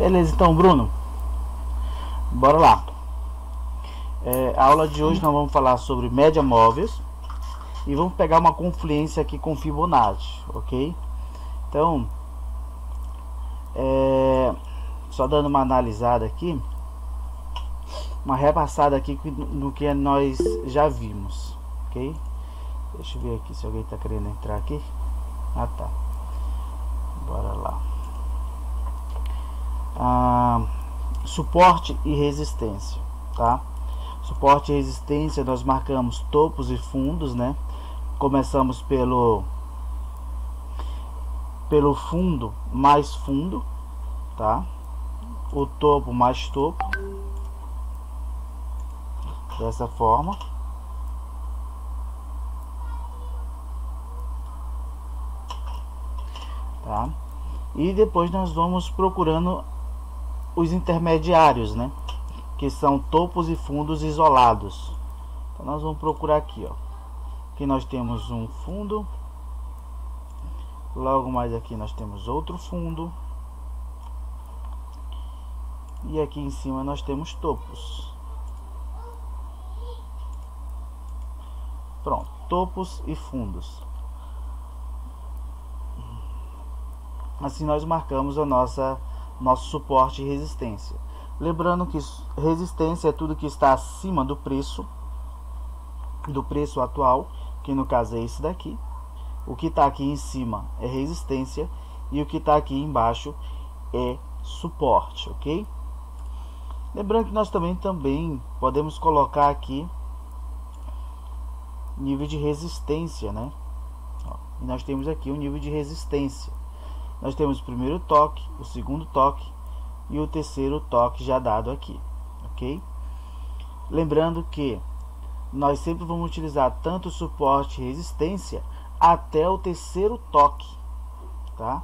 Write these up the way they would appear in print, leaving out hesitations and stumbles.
Beleza, então, Bruno, bora lá. A aula de hoje nós vamos falar sobre média móveis e vamos pegar uma confluência aqui com Fibonacci, ok? Então, só dando uma analisada aqui, uma repassada aqui no que nós já vimos, ok? Deixa eu ver aqui se alguém está querendo entrar aqui. Ah, tá. Bora lá. Suporte e resistência, tá? Suporte e resistência, nós marcamos topos e fundos, né? Começamos pelo fundo mais fundo, tá? O topo mais topo, dessa forma. Tá? E depois nós vamos procurando os intermediários, né? Que são topos e fundos isolados. Então nós vamos procurar aqui, ó. Aqui nós temos um fundo. Logo mais aqui nós temos outro fundo. E aqui em cima nós temos topos. Pronto, topos e fundos. Assim nós marcamos a nosso suporte e resistência. Lembrando que resistência é tudo que está acima do preço atual, que no caso é esse daqui. O que está aqui em cima é resistência e o que está aqui embaixo é suporte, ok? Lembrando que nós também podemos colocar aqui nível de resistência, né? E nós temos aqui o nível de resistência. Nós temos o primeiro toque, o segundo toque e o terceiro toque já dado aqui, ok? Lembrando que nós sempre vamos utilizar tanto suporte e resistência até o terceiro toque, tá?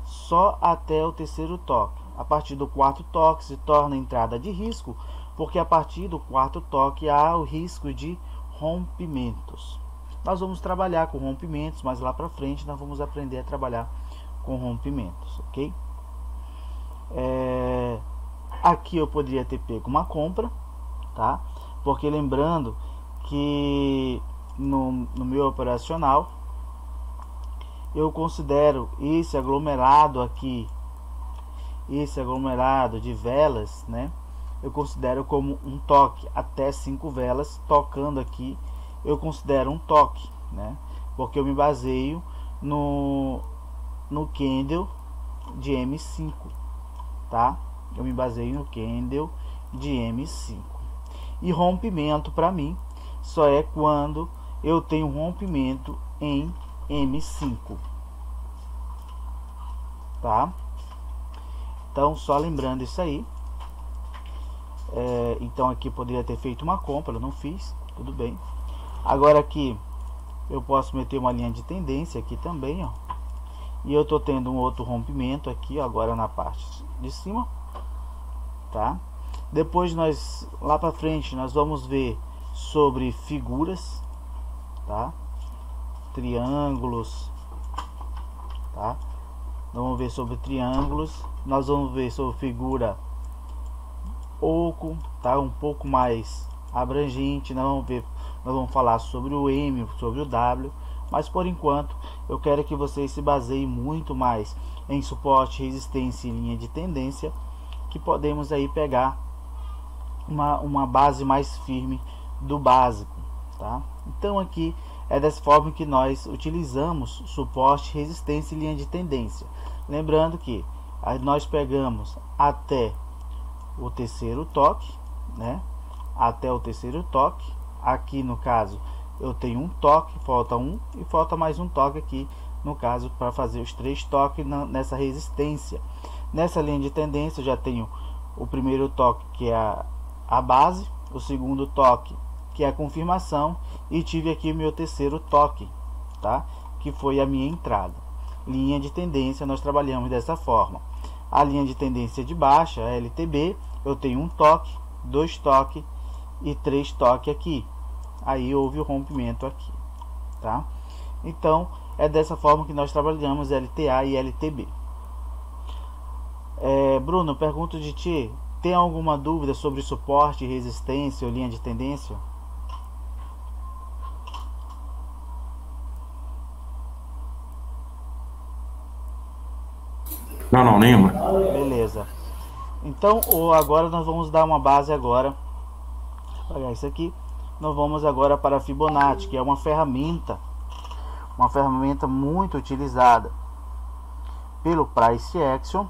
Só até o terceiro toque. A partir do quarto toque se torna entrada de risco, porque a partir do quarto toque há o risco de rompimentos. Nós vamos trabalhar com rompimentos, mas lá para frente nós vamos aprender a trabalhar com rompimentos, ok? Aqui eu poderia ter pego uma compra, tá? Porque lembrando que no meu operacional eu considero esse aglomerado aqui, esse aglomerado de velas, né? Eu considero como um toque. Até 5 velas tocando aqui eu considero um toque, né? Porque eu me baseio no candle de M5, tá? Eu me baseio no candle de M5. E rompimento para mim só é quando eu tenho rompimento em M5, tá? Então só lembrando isso aí. Então aqui eu poderia ter feito uma compra, eu não fiz, tudo bem. Agora aqui eu posso meter uma linha de tendência aqui também, ó. E eu tô tendo um outro rompimento aqui, ó, agora na parte de cima, tá? Depois nós, lá para frente, nós vamos ver sobre figuras, tá? Triângulos, tá? Vamos ver sobre triângulos. Nós vamos ver sobre figura oco, tá? Um pouco mais abrangente. Nós vamos falar sobre o M, sobre o W. Mas por enquanto eu quero que vocês se baseiem muito mais em suporte, resistência e linha de tendência, que podemos aí pegar uma base mais firme do básico, tá? Então aqui é dessa forma que nós utilizamos suporte, resistência e linha de tendência. Lembrando que nós pegamos até o terceiro toque, né? Até o terceiro toque. Aqui no caso eu tenho um toque, falta um e falta mais um toque aqui, no caso, para fazer os 3 toques nessa resistência. Nessa linha de tendência eu já tenho o primeiro toque, que é a base, o segundo toque, que é a confirmação, e tive aqui o meu terceiro toque, tá? Que foi a minha entrada. Linha de tendência nós trabalhamos dessa forma. A linha de tendência de baixa, a LTB, eu tenho um toque, 2 toques e 3 toques aqui. Aí houve o rompimento aqui, tá? Então é dessa forma que nós trabalhamos LTA e LTB. Bruno, pergunto de ti, tem alguma dúvida sobre suporte, resistência ou linha de tendência? Não, não, nenhuma. Beleza. Então, agora nós vamos dar uma base agora. Vou apagar isso aqui. Nós vamos agora para a Fibonacci, que é uma ferramenta muito utilizada pelo Price Action.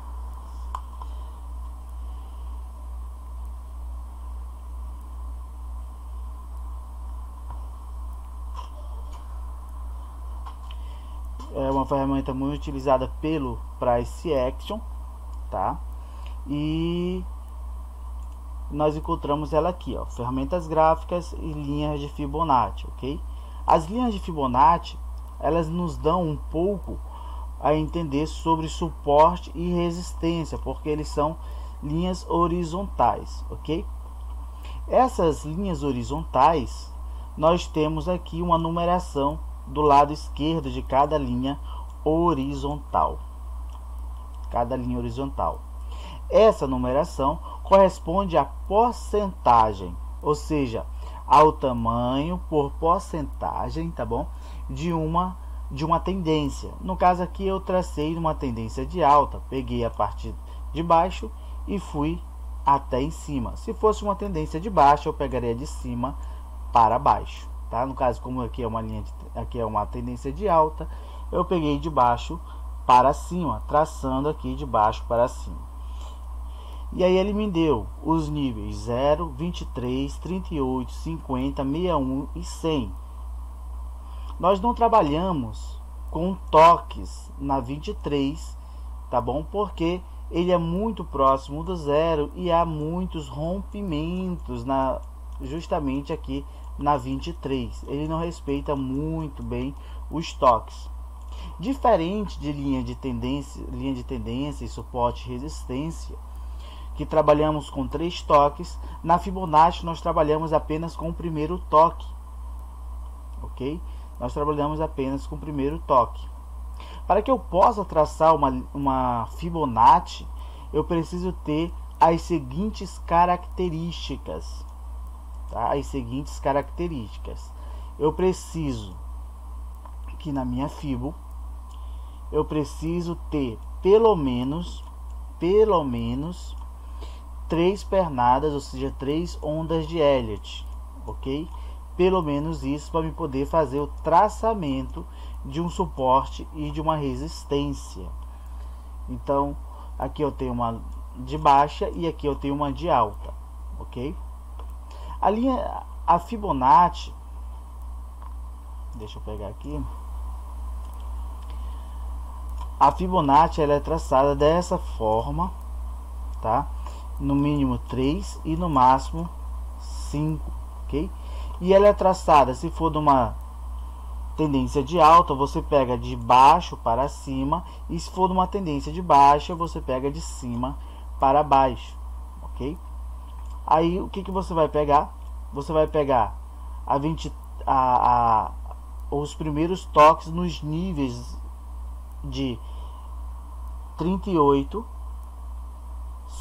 É uma ferramenta muito utilizada pelo Price Action, tá? E nós encontramos ela aqui, ó, ferramentas gráficas e linhas de Fibonacci, ok? As linhas de Fibonacci, elas nos dão um pouco a entender sobre suporte e resistência, porque eles são linhas horizontais, ok? Essas linhas horizontais, nós temos aqui uma numeração do lado esquerdo de cada linha horizontal. Cada linha horizontal. Essa numeração corresponde à porcentagem, ou seja, ao tamanho por porcentagem, tá bom? De uma tendência. No caso aqui eu tracei uma tendência de alta, peguei a parte de baixo e fui até em cima. Se fosse uma tendência de baixa, eu pegaria de cima para baixo, tá? No caso, como aqui é uma aqui é uma tendência de alta, eu peguei de baixo para cima, traçando aqui de baixo para cima. E aí ele me deu os níveis 0, 23, 38, 50, 61 e 100. Nós não trabalhamos com toques na 23, tá bom? Porque ele é muito próximo do zero e há muitos rompimentos justamente aqui na 23. Ele não respeita muito bem os toques. Diferente de linha de tendência e suporte e resistência, que trabalhamos com 3 toques, na Fibonacci nós trabalhamos apenas com o primeiro toque, ok? Nós trabalhamos apenas com o primeiro toque. Para que eu possa traçar uma Fibonacci, eu preciso ter as seguintes características, tá? As seguintes características. Eu preciso que na minha Fibo eu preciso ter pelo menos 3 pernadas, ou seja, 3 ondas de Elliott, ok? Pelo menos isso para me poder fazer o traçamento de um suporte e de uma resistência. Então, aqui eu tenho uma de baixa e aqui eu tenho uma de alta, ok? A Fibonacci, deixa eu pegar aqui. A Fibonacci ela é traçada dessa forma, tá? No mínimo 3 e no máximo 5, ok? E ela é traçada, se for de uma tendência de alta, você pega de baixo para cima, e se for de uma tendência de baixa, você pega de cima para baixo, ok? Aí o que você vai pegar? Você vai pegar os primeiros toques nos níveis de 38,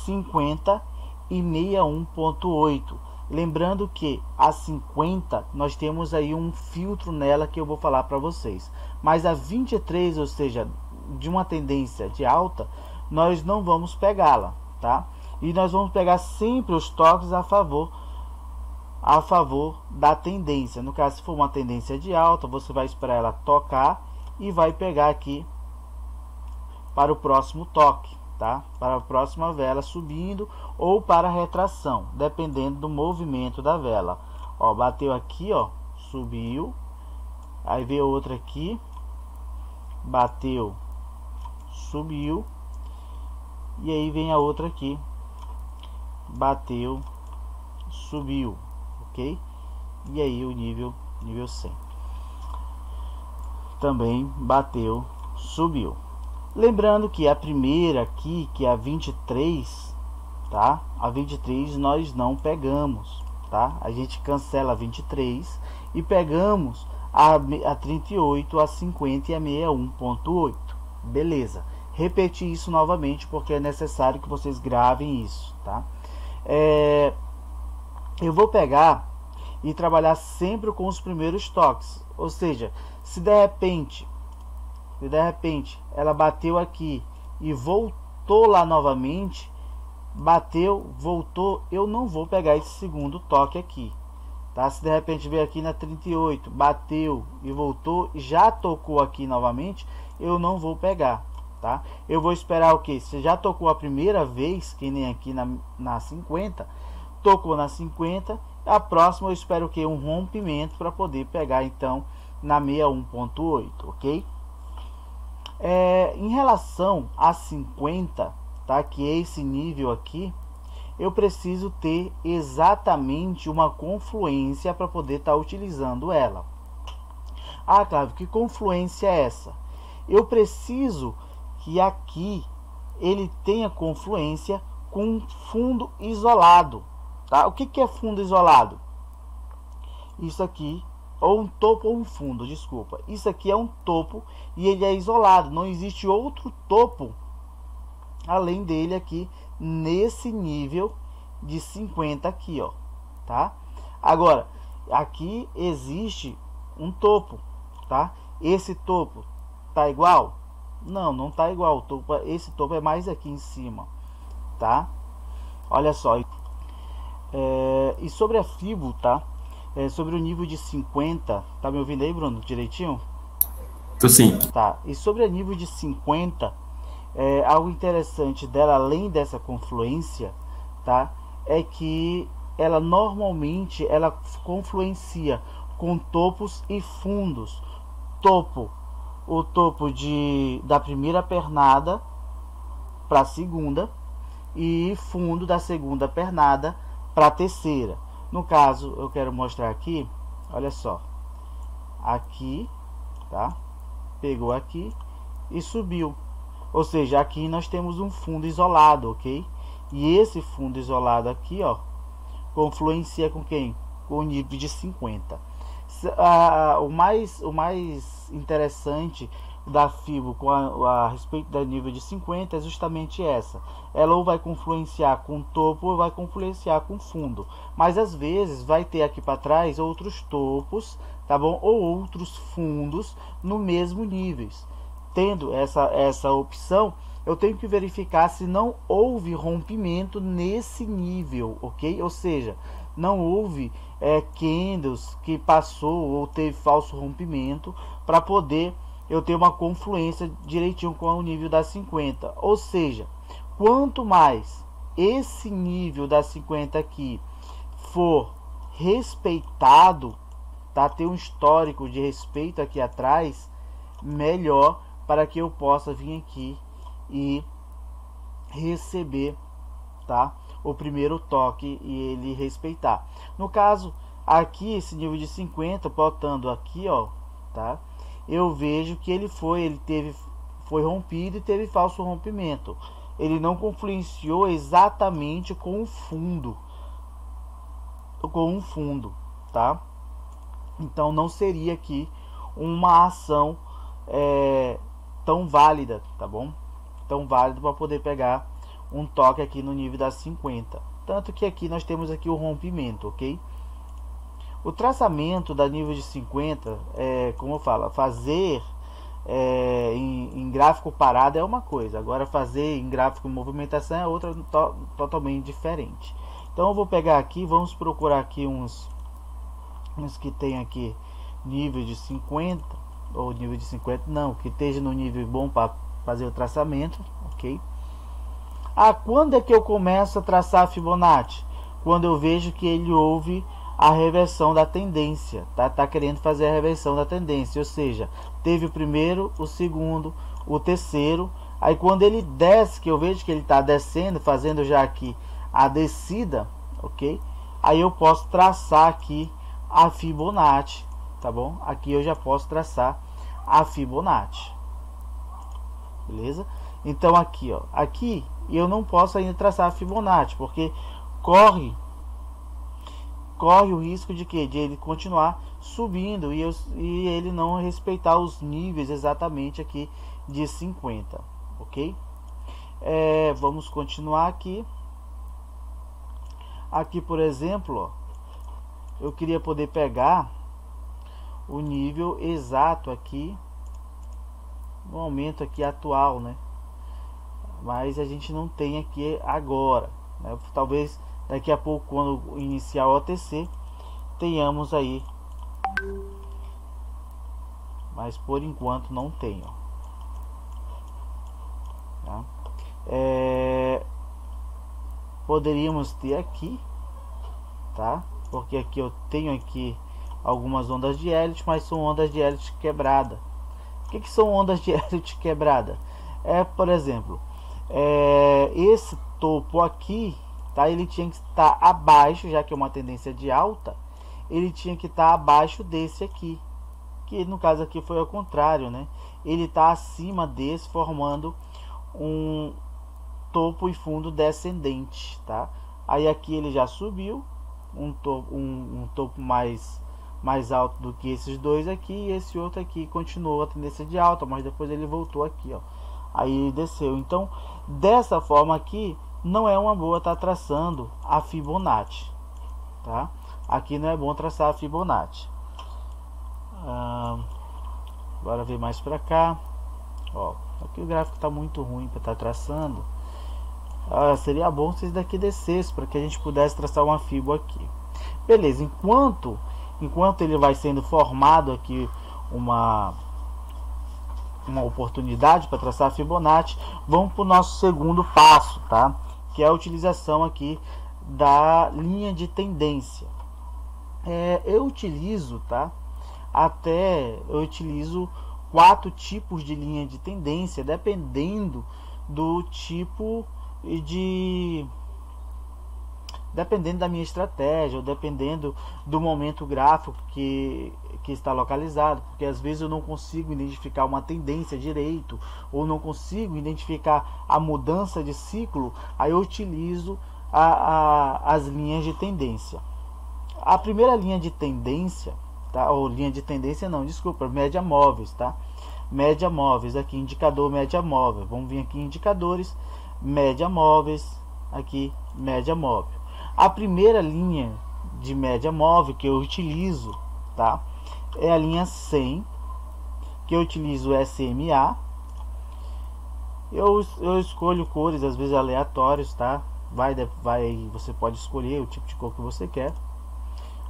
50 e 61.8. Lembrando que a 50 nós temos aí um filtro nela que eu vou falar para vocês. Mas a 23, ou seja, de uma tendência de alta, nós não vamos pegá-la, tá? E nós vamos pegar sempre os toques a favor da tendência. No caso, se for uma tendência de alta, você vai esperar ela tocar e vai pegar aqui para o próximo toque, tá? Para a próxima vela subindo ou para a retração, dependendo do movimento da vela. Ó, bateu aqui, ó, subiu, aí veio outra aqui, bateu, subiu, e aí vem a outra aqui, bateu, subiu, ok? E aí o nível 100 também bateu, subiu. Lembrando que a primeira aqui, que é a 23, tá? A 23 nós não pegamos, tá? A gente cancela a 23 e pegamos a 38, a 50 e a 61.8. Beleza. repetir isso novamente, porque é necessário que vocês gravem isso, tá? Eu vou pegar e trabalhar sempre com os primeiros toques, ou seja, se de repente ela bateu aqui e voltou lá novamente, bateu, voltou, eu não vou pegar esse segundo toque aqui, tá? Se de repente veio aqui na 38, bateu e voltou, já tocou aqui novamente, eu não vou pegar, tá? Eu vou esperar o que? Se já tocou a primeira vez, que nem aqui na 50, tocou na 50, a próxima eu espero o que? Um rompimento para poder pegar então na 61.8, ok? Em relação a 50, tá? Que é esse nível aqui, eu preciso ter exatamente uma confluência para poder estar utilizando ela. Ah, claro, que confluência é essa? Eu preciso que aqui ele tenha confluência com fundo isolado, tá? O que é fundo isolado? Isso aqui, ou um topo ou um fundo, desculpa. Isso aqui é um topo e ele é isolado. Não existe outro topo além dele aqui nesse nível de 50 aqui, ó, tá? Agora, aqui existe um topo, tá? Esse topo tá igual? Não, não tá igual. O topo, esse topo é mais aqui em cima, tá? Olha só. E sobre a FIBO, tá? Sobre o nível de 50, tá me ouvindo aí, Bruno, direitinho? Tô sim. Tá, e sobre o nível de 50, algo interessante dela, além dessa confluência, tá? É que ela normalmente ela confluencia com topos e fundos. O topo da primeira pernada para a segunda e fundo da segunda pernada para a terceira. No caso, eu quero mostrar aqui, olha só, aqui, tá? Pegou aqui e subiu, ou seja, aqui nós temos um fundo isolado, ok? E esse fundo isolado aqui, ó, confluencia com quem? Com o nível de 50. O mais interessante da FIBO a respeito do nível de 50 é justamente essa. Ela ou vai confluenciar com topo ou vai confluenciar com fundo. Mas às vezes vai ter aqui para trás outros topos, tá bom? Ou outros fundos no mesmo nível. Tendo essa opção, eu tenho que verificar se não houve rompimento nesse nível, ok? Ou seja, não houve candles que passou ou teve falso rompimento para poder eu ter uma confluência direitinho com o nível da 50. Ou seja, quanto mais esse nível da 50 aqui for respeitado, tá? Ter um histórico de respeito aqui atrás, melhor para que eu possa vir aqui e receber, tá? O primeiro toque e ele respeitar. No caso, aqui esse nível de 50, botando aqui, ó, tá? Eu vejo que ele foi rompido e teve falso rompimento. Ele não confluenciou exatamente com o fundo, tá? Então não seria aqui uma ação tão válida, tá bom? Tão válido para poder pegar um toque aqui no nível das 50. Tanto que aqui nós temos aqui o rompimento, ok? O traçamento da nível de 50, como eu falo, fazer em gráfico parado é uma coisa, agora fazer em gráfico movimentação é outra totalmente diferente. Então eu vou pegar aqui, vamos procurar aqui uns que tem aqui nível de 50, ou nível de 50 não, que esteja no nível bom para fazer o traçamento, ok? Quando é que eu começo a traçar a Fibonacci? Quando eu vejo que ele houve a reversão da tendência, tá querendo fazer a reversão da tendência, ou seja, teve o primeiro, o segundo, o terceiro, aí quando ele desce, que eu vejo que ele está descendo, fazendo já aqui a descida, ok? Aí eu posso traçar aqui a Fibonacci, tá bom? Aqui eu já posso traçar a Fibonacci, beleza? Então aqui, ó, aqui eu não posso ainda traçar a Fibonacci, porque corre o risco de que de ele continuar subindo e ele não respeitar os níveis exatamente aqui de 50, ok? Vamos continuar aqui. Aqui, por exemplo, ó, eu queria poder pegar o nível exato aqui no momento aqui atual, né? Mas a gente não tem aqui agora, né? Talvez daqui a pouco, quando iniciar o OTC, tenhamos aí, mas por enquanto não tenho, tá? Poderíamos ter aqui, tá? Porque aqui eu tenho aqui algumas ondas de Elliott, mas são ondas de Elliott quebrada. O que são ondas de Elliott quebrada? Por exemplo, esse topo aqui, tá? Ele tinha que estar abaixo, já que é uma tendência de alta, ele tinha que estar abaixo desse aqui, que no caso aqui foi ao contrário, né? Ele está acima desse, formando um topo e fundo descendente, tá? Aí aqui ele já subiu um topo mais alto do que esses dois aqui, e esse outro aqui continuou a tendência de alta, mas depois ele voltou aqui, ó, aí ele desceu. Então dessa forma aqui não é uma boa estar traçando a Fibonacci, tá? Aqui não é bom traçar a Fibonacci. Bora ver mais para cá, ó, aqui o gráfico está muito ruim para estar traçando. Seria bom se esse daqui descesse para que a gente pudesse traçar uma Fibo aqui. Beleza, enquanto ele vai sendo formado aqui uma oportunidade para traçar a Fibonacci, vamos para o nosso segundo passo, tá? Que é a utilização aqui da linha de tendência. Eu utilizo, tá? Eu utilizo 4 tipos de linha de tendência, dependendo do tipo dependendo da minha estratégia, ou dependendo do momento gráfico que está localizado, porque às vezes eu não consigo identificar uma tendência direito, ou não consigo identificar a mudança de ciclo, aí eu utilizo as linhas de tendência. A primeira linha de tendência, tá? Ou linha de tendência não, desculpa, média móveis, tá? Média móveis, aqui indicador média móvel, vamos vir aqui em indicadores, média móveis, aqui média móvel. A primeira linha de média móvel que eu utilizo, tá? É a linha 100, que eu utilizo SMA. Eu escolho cores às vezes aleatórias, tá? Você pode escolher o tipo de cor que você quer.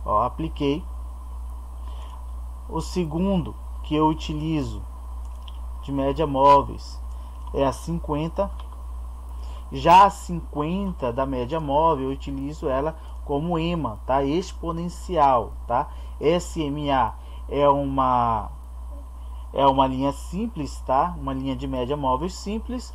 Ó, apliquei. O segundo que eu utilizo de média móveis é a 50. Já a 50 da média móvel eu utilizo ela como EMA, tá? Exponencial, tá? SMA é uma linha simples, tá? Uma linha de média móvel simples,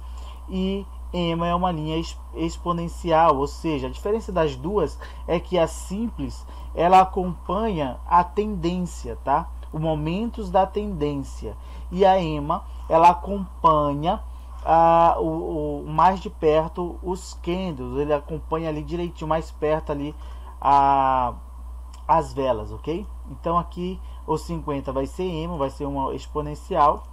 e EMA é uma linha exponencial, ou seja, a diferença das duas é que a simples ela acompanha a tendência, tá? Os momentos da tendência, e a EMA ela acompanha mais de perto os candles, ele acompanha ali direitinho, mais perto ali as velas, ok? Então aqui o 50 vai ser EMA, vai ser uma exponencial.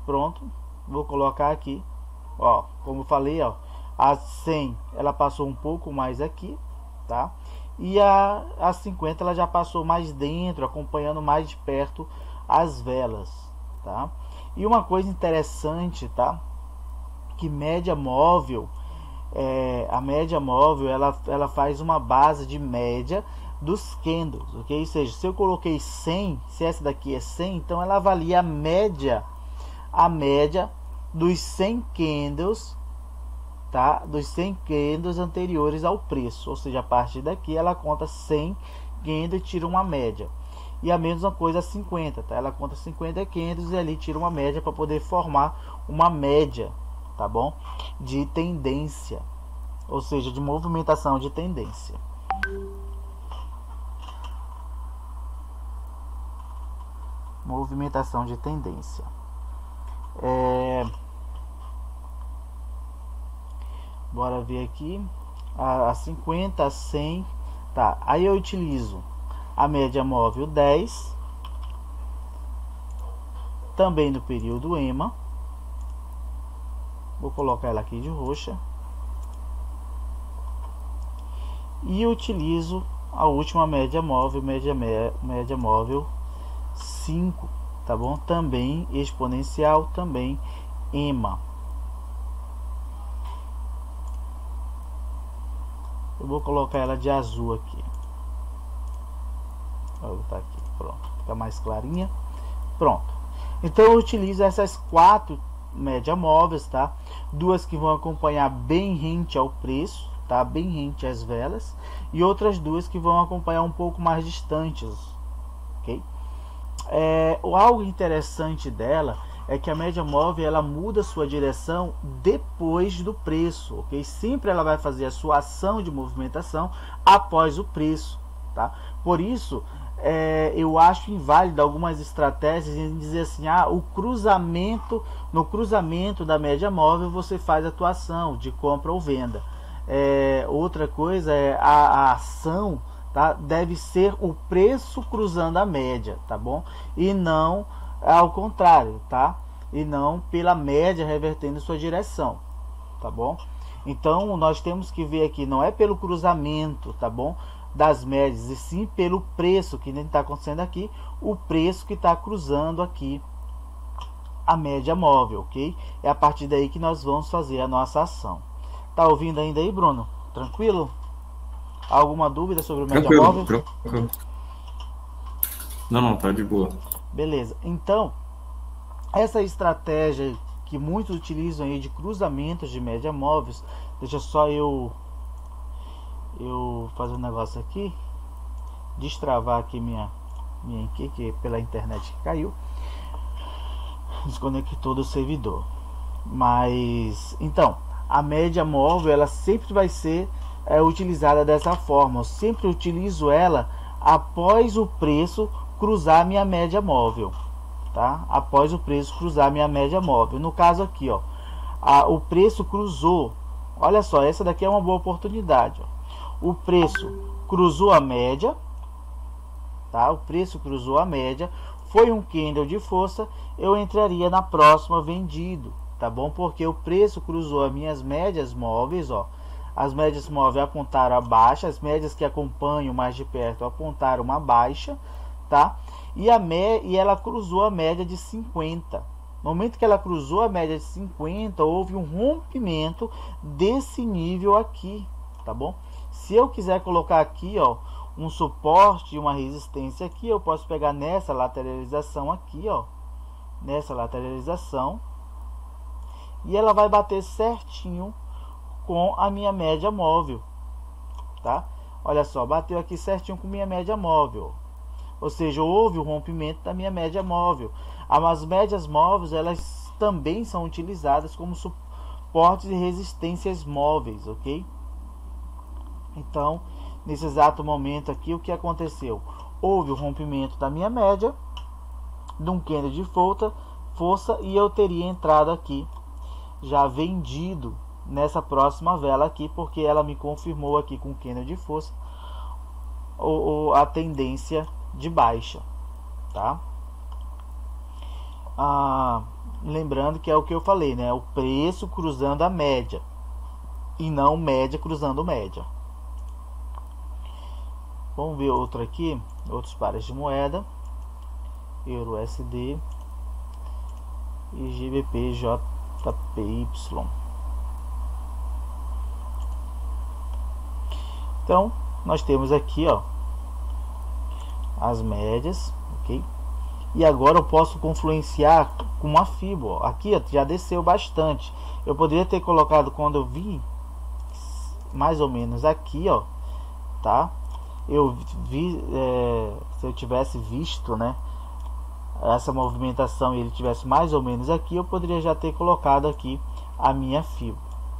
Pronto, vou colocar aqui, ó, como eu falei, ó, a 100 ela passou um pouco mais aqui, tá? E a 50 ela já passou mais dentro, acompanhando mais de perto as velas, tá? E uma coisa interessante, tá? Que média móvel, a média móvel ela faz uma base de média dos candles, ok? Ou seja, se eu coloquei 100, se essa daqui é 100, então ela avalia a média dos 100 candles, tá? Dos 100 candles anteriores ao preço, ou seja, a partir daqui ela conta 100 candles e tira uma média. E a mesma coisa a 50, tá? Ela conta 50 candles e ali tira uma média para poder formar uma média, tá bom? De tendência, ou seja, de movimentação de tendência. Movimentação de tendência. Bora ver aqui. A 50, a 100, tá? Aí eu utilizo a média móvel 10, também no período EMA, Vou colocar ela aqui de roxa. E utilizo a última média móvel, média móvel 5, tá bom? Também exponencial, também EMA. Eu vou colocar ela de azul aqui. Vou botar aqui, pronto, fica mais clarinha. Pronto. Então eu utilizo essas 4 média móveis, tá? 2 que vão acompanhar bem rente ao preço, tá? Bem rente às velas, e outras 2 que vão acompanhar um pouco mais distantes, ok? Algo interessante dela é que a média móvel ela muda sua direção depois do preço, ok? Sempre ela vai fazer a sua ação de movimentação após o preço, tá? Por isso eu acho inválido algumas estratégias em dizer assim, no cruzamento da média móvel você faz a atuação de compra ou venda. Outra coisa é a ação, tá? Deve ser o preço cruzando a média, tá bom? E não ao contrário, tá? E não pela média revertendo sua direção, tá bom? Então nós temos que ver aqui, não é pelo cruzamento, tá bom? Das médias, e sim pelo preço, que nem está acontecendo aqui, o preço que está cruzando aqui a média móvel, ok? É a partir daí que nós vamos fazer a nossa ação. Tá ouvindo ainda aí, Bruno? Tranquilo? Alguma dúvida sobre o média móvel? Tranquilo. Não, tá de boa. Beleza. Então, essa estratégia que muitos utilizam aí de cruzamentos de média móveis, deixa só eu fazer um negócio aqui, destravar aqui minha que pela internet caiu, desconectou do servidor. Mas então a média móvel ela sempre vai ser utilizada dessa forma. Eu sempre utilizo ela após o preço cruzar minha média móvel, tá? Após o preço cruzar minha média móvel. No caso aqui, ó, o preço cruzou. Olha só, essa daqui é uma boa oportunidade, ó. O preço cruzou a média, tá? O preço cruzou a média, foi um candle de força, eu entraria na próxima vendido, tá bom? Porque o preço cruzou as minhas médias móveis, ó. As médias móveis apontaram a baixa, as médias que acompanham mais de perto apontaram uma baixa, tá? E ela cruzou a média de 50. No momento que ela cruzou a média de 50, houve um rompimento desse nível aqui, tá bom? Se eu quiser colocar aqui, ó, um suporte e uma resistência aqui, eu posso pegar nessa lateralização aqui, ó, nessa lateralização, e ela vai bater certinho com a minha média móvel, tá? Olha só, bateu aqui certinho com minha média móvel, ou seja, houve o rompimento da minha média móvel. As médias móveis, elas também são utilizadas como suportes e resistências móveis, ok? Então, nesse exato momento aqui, o que aconteceu? Houve o rompimento da minha média, de um candle de força, e eu teria entrado aqui, já vendido nessa próxima vela aqui, porque ela me confirmou aqui com o candle de força a tendência de baixa, tá? Lembrando que é o que eu falei, né? O preço cruzando a média e não média cruzando média. Vamos ver outro aqui, outros pares de moeda, Euro USD e GBP JPY. Então, nós temos aqui, ó, as médias, ok? E agora eu posso confluenciar com uma FIBO, ó. Aqui, ó, já desceu bastante. Eu poderia ter colocado quando eu vi mais ou menos aqui, ó, tá? Eu vi, se eu tivesse visto, né, essa movimentação e ele tivesse mais ou menos aqui, eu poderia já ter colocado aqui a minha FIBO,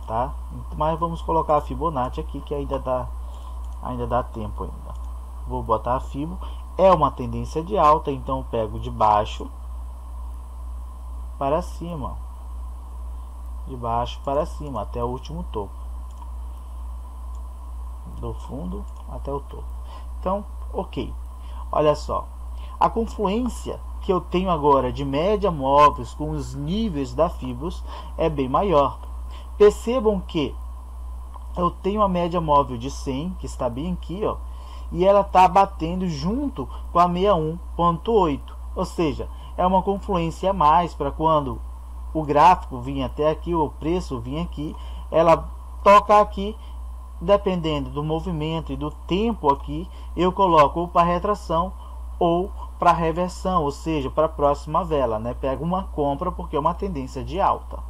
tá? Mas vamos colocar a Fibonacci aqui, que ainda dá tempo ainda. Vou botar a FIBO, é uma tendência de alta, então eu pego de baixo para cima, de baixo para cima até o último topo, do fundo até o topo. Então, ok, olha só, a confluência que eu tenho agora de média móveis com os níveis da Fibos é bem maior, Percebam que eu tenho a média móvel de 100, que está bem aqui, ó, e ela está batendo junto com a 61.8, ou seja, é uma confluência a mais para quando o gráfico vinha até aqui, o preço vinha aqui, ela toca aqui, dependendo do movimento e do tempo aqui, eu coloco ou para retração ou para reversão, ou seja, para a próxima vela, né? Pego uma compra porque é uma tendência de alta.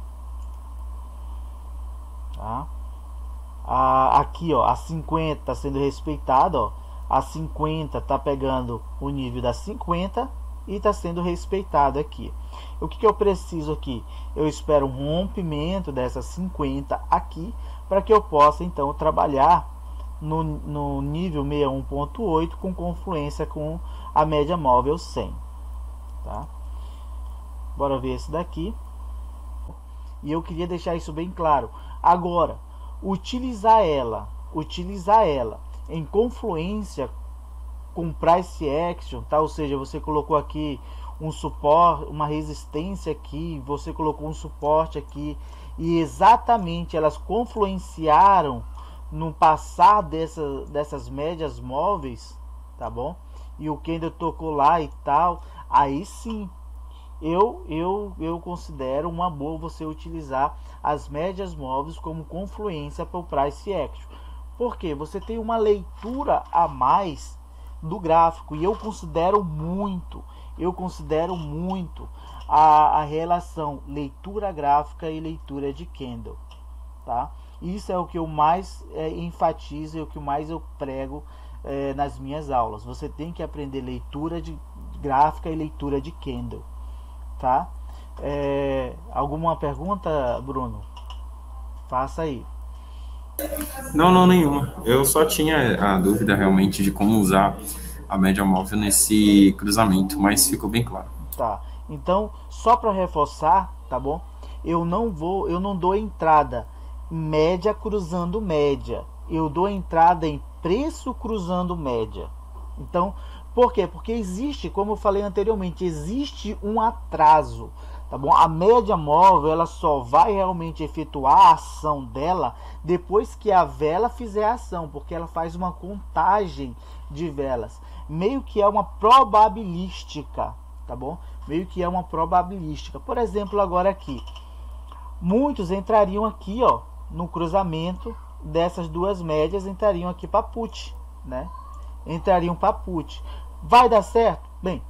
Tá? Aqui, ó, a 50 está sendo respeitada, ó. A 50 está pegando o nível da 50 e está sendo respeitado aqui. O que eu preciso aqui? Eu espero um rompimento dessa 50 aqui, para que eu possa então trabalhar no nível 61.8 com confluência com a média móvel 100. Tá? Bora ver esse daqui. E eu queria deixar isso bem claro. Agora, utilizar ela em confluência com price action, tá? Ou seja, você colocou aqui um suporte, uma resistência aqui, você colocou um suporte aqui, e exatamente elas confluenciaram no passar dessas médias móveis, tá bom? E o candle tocou lá e tal, aí sim eu considero uma boa você utilizar as médias móveis como confluência para o price action. Porque você tem uma leitura a mais do gráfico, e eu considero muito a relação leitura gráfica e leitura de candle, tá? Isso é o que eu mais enfatizo e o que mais eu prego nas minhas aulas. Você tem que aprender leitura de gráfica e leitura de candle, tá? Alguma pergunta, Bruno? Faça aí. Não, nenhuma. Eu só tinha a dúvida realmente de como usar a média móvel nesse cruzamento, mas ficou bem claro. Tá. Então, só para reforçar, tá bom? Eu não dou entrada em média cruzando média. Eu dou entrada em preço cruzando média. Então, por quê? Porque existe, como eu falei anteriormente, existe um atraso, tá bom? A média móvel, ela só vai realmente efetuar a ação dela depois que a vela fizer a ação, porque ela faz uma contagem de velas, meio que é uma probabilística, tá bom? Meio que é uma probabilística. Por exemplo, agora aqui, muitos entrariam aqui, ó, no cruzamento dessas duas médias, entrariam aqui para put, né? Entrariam para put. Vai dar certo? Bem,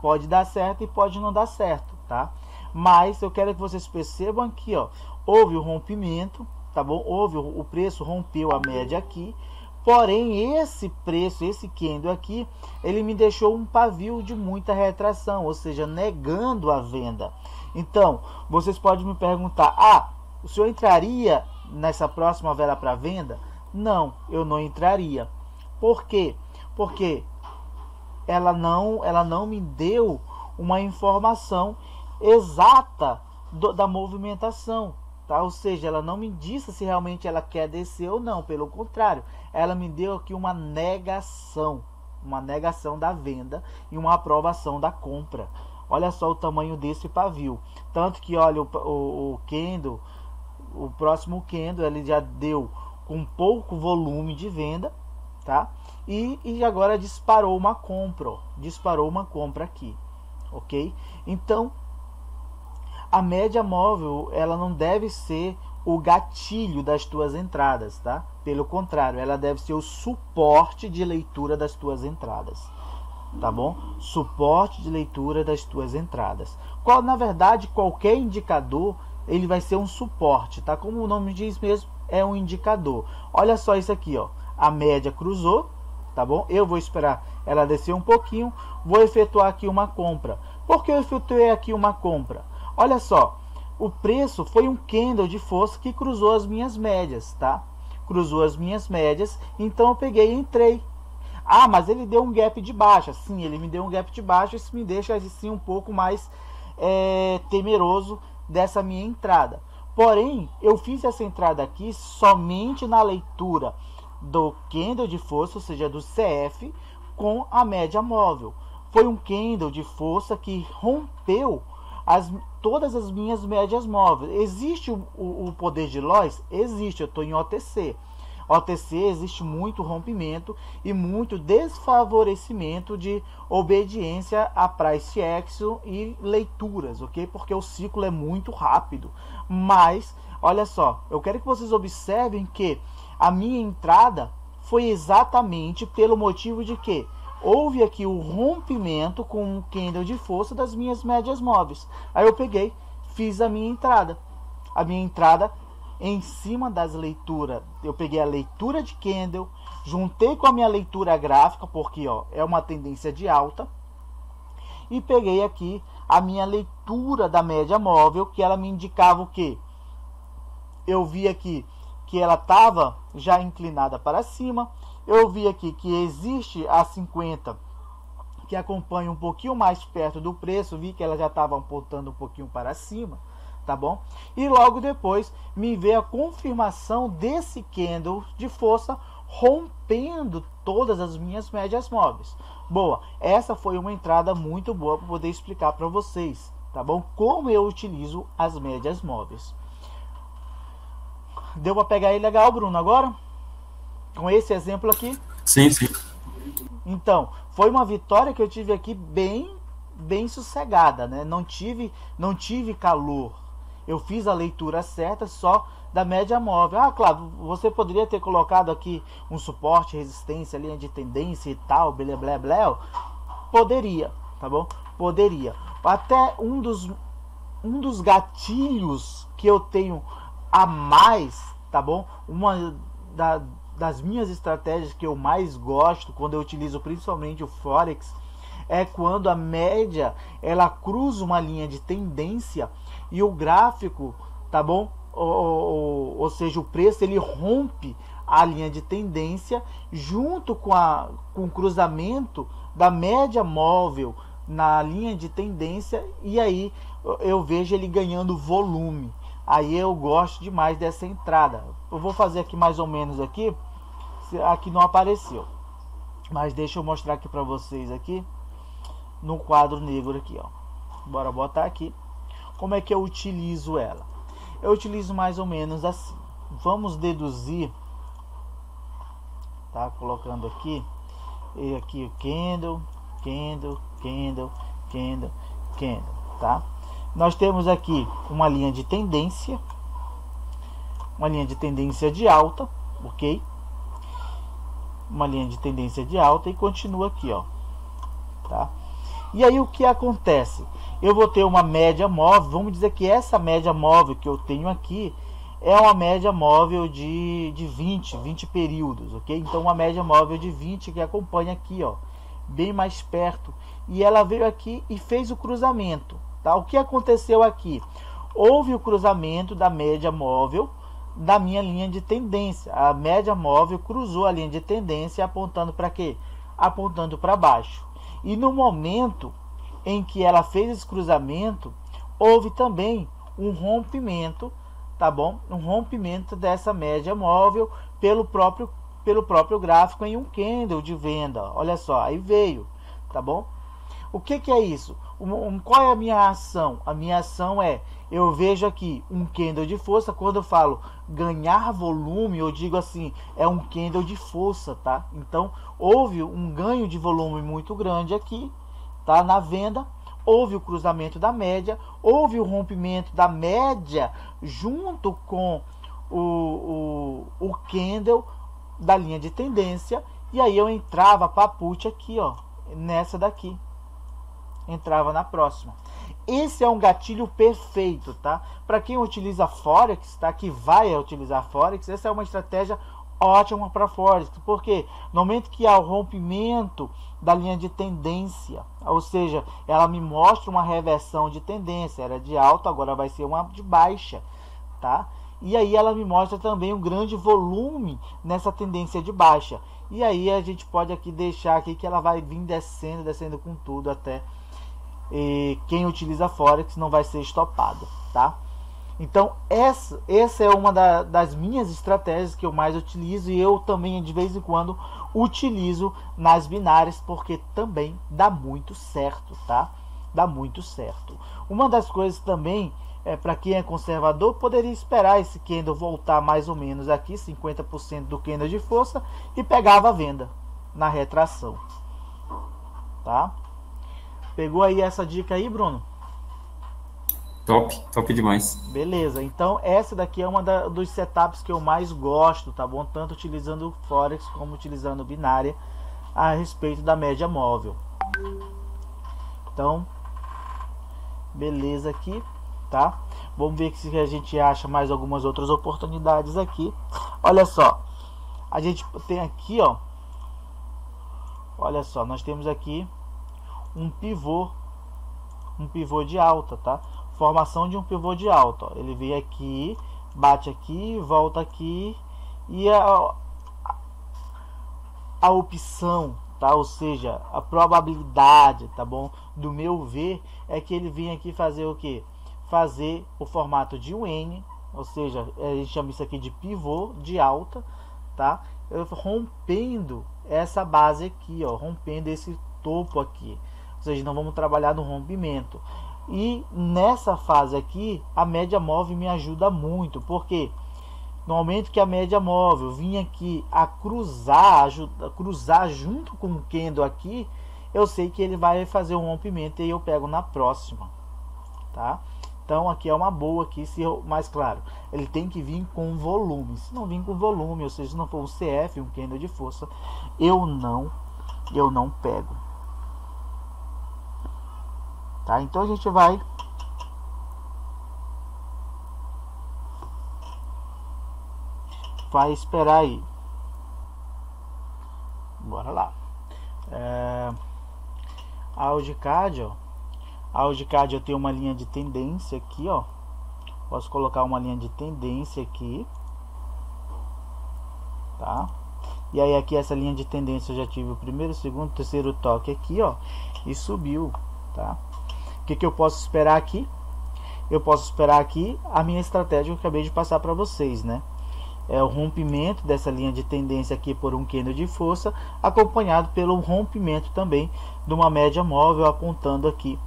pode dar certo e pode não dar certo, tá? Mas eu quero que vocês percebam aqui, ó, houve o rompimento, tá bom? O preço rompeu a média aqui, porém esse preço, esse candle aqui, ele me deixou um pavio de muita retração, ou seja, negando a venda. Então, vocês podem me perguntar: o senhor entraria nessa próxima vela para venda? Não, eu não entraria. Por quê? Porque ela não me deu uma informação exata da movimentação, tá? Ou seja, ela não me disse se realmente ela quer descer ou não. Pelo contrário, ela me deu aqui uma negação da venda e uma aprovação da compra. Olha só o tamanho desse pavio. Tanto que, olha, o candle, o próximo candle, ele já deu com pouco volume de venda, tá? E agora disparou uma compra, ó. Disparou uma compra aqui, ok? Então, a média móvel, ela não deve ser o gatilho das tuas entradas, tá? Pelo contrário, ela deve ser o suporte de leitura das tuas entradas, tá bom? Suporte de leitura das tuas entradas. Na verdade, qualquer indicador, ele vai ser um suporte, tá? Como o nome diz mesmo, é um indicador. Olha só isso aqui, ó. A média cruzou, tá bom? Eu vou esperar ela descer um pouquinho, vou efetuar aqui uma compra. Por que eu efetuei aqui uma compra? Olha só, o preço foi um candle de força que cruzou as minhas médias, tá? Cruzou as minhas médias, então eu peguei e entrei. Mas ele deu um gap de baixa. Sim, ele me deu um gap de baixa, isso me deixa assim um pouco mais temeroso dessa minha entrada. Porém, eu fiz essa entrada aqui somente na leitura do candle de força, ou seja, do CF, com a média móvel. Foi um candle de força que rompeu todas as minhas médias móveis. Existe o poder de Loss? Existe, eu estou em OTC. OTC existe muito rompimento e muito desfavorecimento de obediência a price action e leituras, ok? Porque o ciclo é muito rápido. Mas, olha só, eu quero que vocês observem que a minha entrada foi exatamente pelo motivo de que houve aqui o rompimento com um candle de força das minhas médias móveis. Aí eu peguei, fiz a minha entrada. A minha entrada em cima das leituras, eu peguei a leitura de candle, juntei com a minha leitura gráfica, porque ó, é uma tendência de alta, e peguei aqui a minha leitura da média móvel, que ela me indicava o que? Eu vi aqui que ela estava já inclinada para cima, eu vi aqui que existe a 50 que acompanha um pouquinho mais perto do preço, vi que ela já estava apontando um pouquinho para cima, tá bom? E logo depois me veio a confirmação desse candle de força rompendo todas as minhas médias móveis. Boa, essa foi uma entrada muito boa para poder explicar para vocês, tá bom? Como eu utilizo as médias móveis. Deu para pegar aí legal, Bruno, agora? Com esse exemplo aqui? Sim, sim. Então, foi uma vitória que eu tive aqui bem sossegada, né? Não tive calor. Eu fiz a leitura certa só da média móvel. Ah, claro, você poderia ter colocado aqui um suporte, resistência, linha de tendência e tal, blá blá blá. Poderia, tá bom? Poderia. Até um dos gatilhos que eu tenho a mais, tá bom? Uma das minhas estratégias que eu mais gosto, quando eu utilizo principalmente o Forex, é quando a média ela cruza uma linha de tendência e o gráfico, tá bom? Ou seja, o preço ele rompe a linha de tendência junto com o cruzamento da média móvel na linha de tendência, e aí eu vejo ele ganhando volume. Aí eu gosto demais dessa entrada. Eu vou fazer aqui mais ou menos aqui. Aqui não apareceu, mas deixa eu mostrar aqui para vocês aqui no quadro negro aqui, ó. Bora botar aqui. Como é que eu utilizo ela? Eu utilizo mais ou menos assim. Vamos deduzir, tá? Colocando aqui e aqui o candle, tá? Nós temos aqui uma linha de tendência, de alta, ok? Uma linha de tendência de alta e continua aqui, ó, tá? E aí o que acontece? Eu vou ter uma média móvel, vamos dizer que essa média móvel que eu tenho aqui é uma média móvel de 20 períodos, ok? Então uma média móvel de 20 que acompanha aqui, ó, bem mais perto, e ela veio aqui e fez o cruzamento, tá? O que aconteceu aqui? Houve o cruzamento da média móvel da minha linha de tendência. A média móvel cruzou a linha de tendência apontando para quê? Apontando para baixo. E no momento em que ela fez esse cruzamento, houve também um rompimento, tá bom? Um rompimento dessa média móvel pelo próprio gráfico em um candle de venda. Olha só, aí veio, tá bom? O que é isso? Qual é a minha ação? A minha ação é, eu vejo aqui um candle de força. Quando eu falo ganhar volume, eu digo assim, é um candle de força, tá? Então, houve um ganho de volume muito grande aqui, tá? Na venda, houve o cruzamento da média, houve o rompimento da média junto com o candle da linha de tendência, e aí eu entrava para put aqui, ó, nessa daqui. Entrava na próxima. Esse é um gatilho perfeito, tá? Para quem utiliza Forex, tá? Que vai utilizar Forex, essa é uma estratégia ótima para Forex, porque no momento que há o rompimento da linha de tendência, ou seja, ela me mostra uma reversão de tendência, era de alta, agora vai ser uma de baixa, tá? E aí ela me mostra também um grande volume nessa tendência de baixa. E aí a gente pode aqui deixar aqui que ela vai vir descendo com tudo até quem utiliza Forex não vai ser estopado, tá? Então essa é uma das minhas estratégias que eu mais utilizo, e eu também de vez em quando utilizo nas binárias, porque também dá muito certo, tá? dá muito certo. Uma das coisas também, para quem é conservador, poderia esperar esse candle voltar mais ou menos aqui, 50% do candle de força, e pegava a venda na retração. Tá? Pegou aí essa dica aí, Bruno? Top, top demais. Beleza, então essa daqui é uma dos setups que eu mais gosto, tá bom? Tanto utilizando Forex como utilizando binária a respeito da média móvel. Então, beleza aqui, tá? Vamos ver se a gente acha mais algumas outras oportunidades aqui. Olha só, a gente tem aqui, ó. Olha só, nós temos aqui um pivô de alta, tá? Formação de um pivô de alta, ó. Ele vem aqui, bate aqui, volta aqui, e a opção, tá? Ou seja, a probabilidade, tá bom? Do meu ver, é que ele vem aqui fazer o que? Fazer o formato de um N, ou seja, a gente chama isso aqui de pivô de alta, tá? Rompendo essa base aqui, ó, rompendo esse topo aqui. Ou seja, não vamos trabalhar no rompimento. E nessa fase aqui, a média móvel me ajuda muito, porque no momento que a média móvel vinha aqui a cruzar junto com o candle aqui, eu sei que ele vai fazer um rompimento e eu pego na próxima, tá? Então aqui é uma boa aqui, mais claro, ele tem que vir com volume. Se não vir com volume, ou seja, se não for um CF, um candle de força, eu não pego. Tá? Então a gente vai esperar aí. Bora lá. A Audicad, ó. A Audicad eu tenho uma linha de tendência aqui, ó. Posso colocar uma linha de tendência aqui, tá? E aí aqui essa linha de tendência eu já tive o primeiro, segundo, terceiro toque aqui, ó, e subiu, tá? O que eu posso esperar aqui? Eu posso esperar aqui a minha estratégia que eu acabei de passar para vocês, né? É o rompimento dessa linha de tendência aqui por um candle de força, acompanhado pelo rompimento também de uma média móvel apontando aqui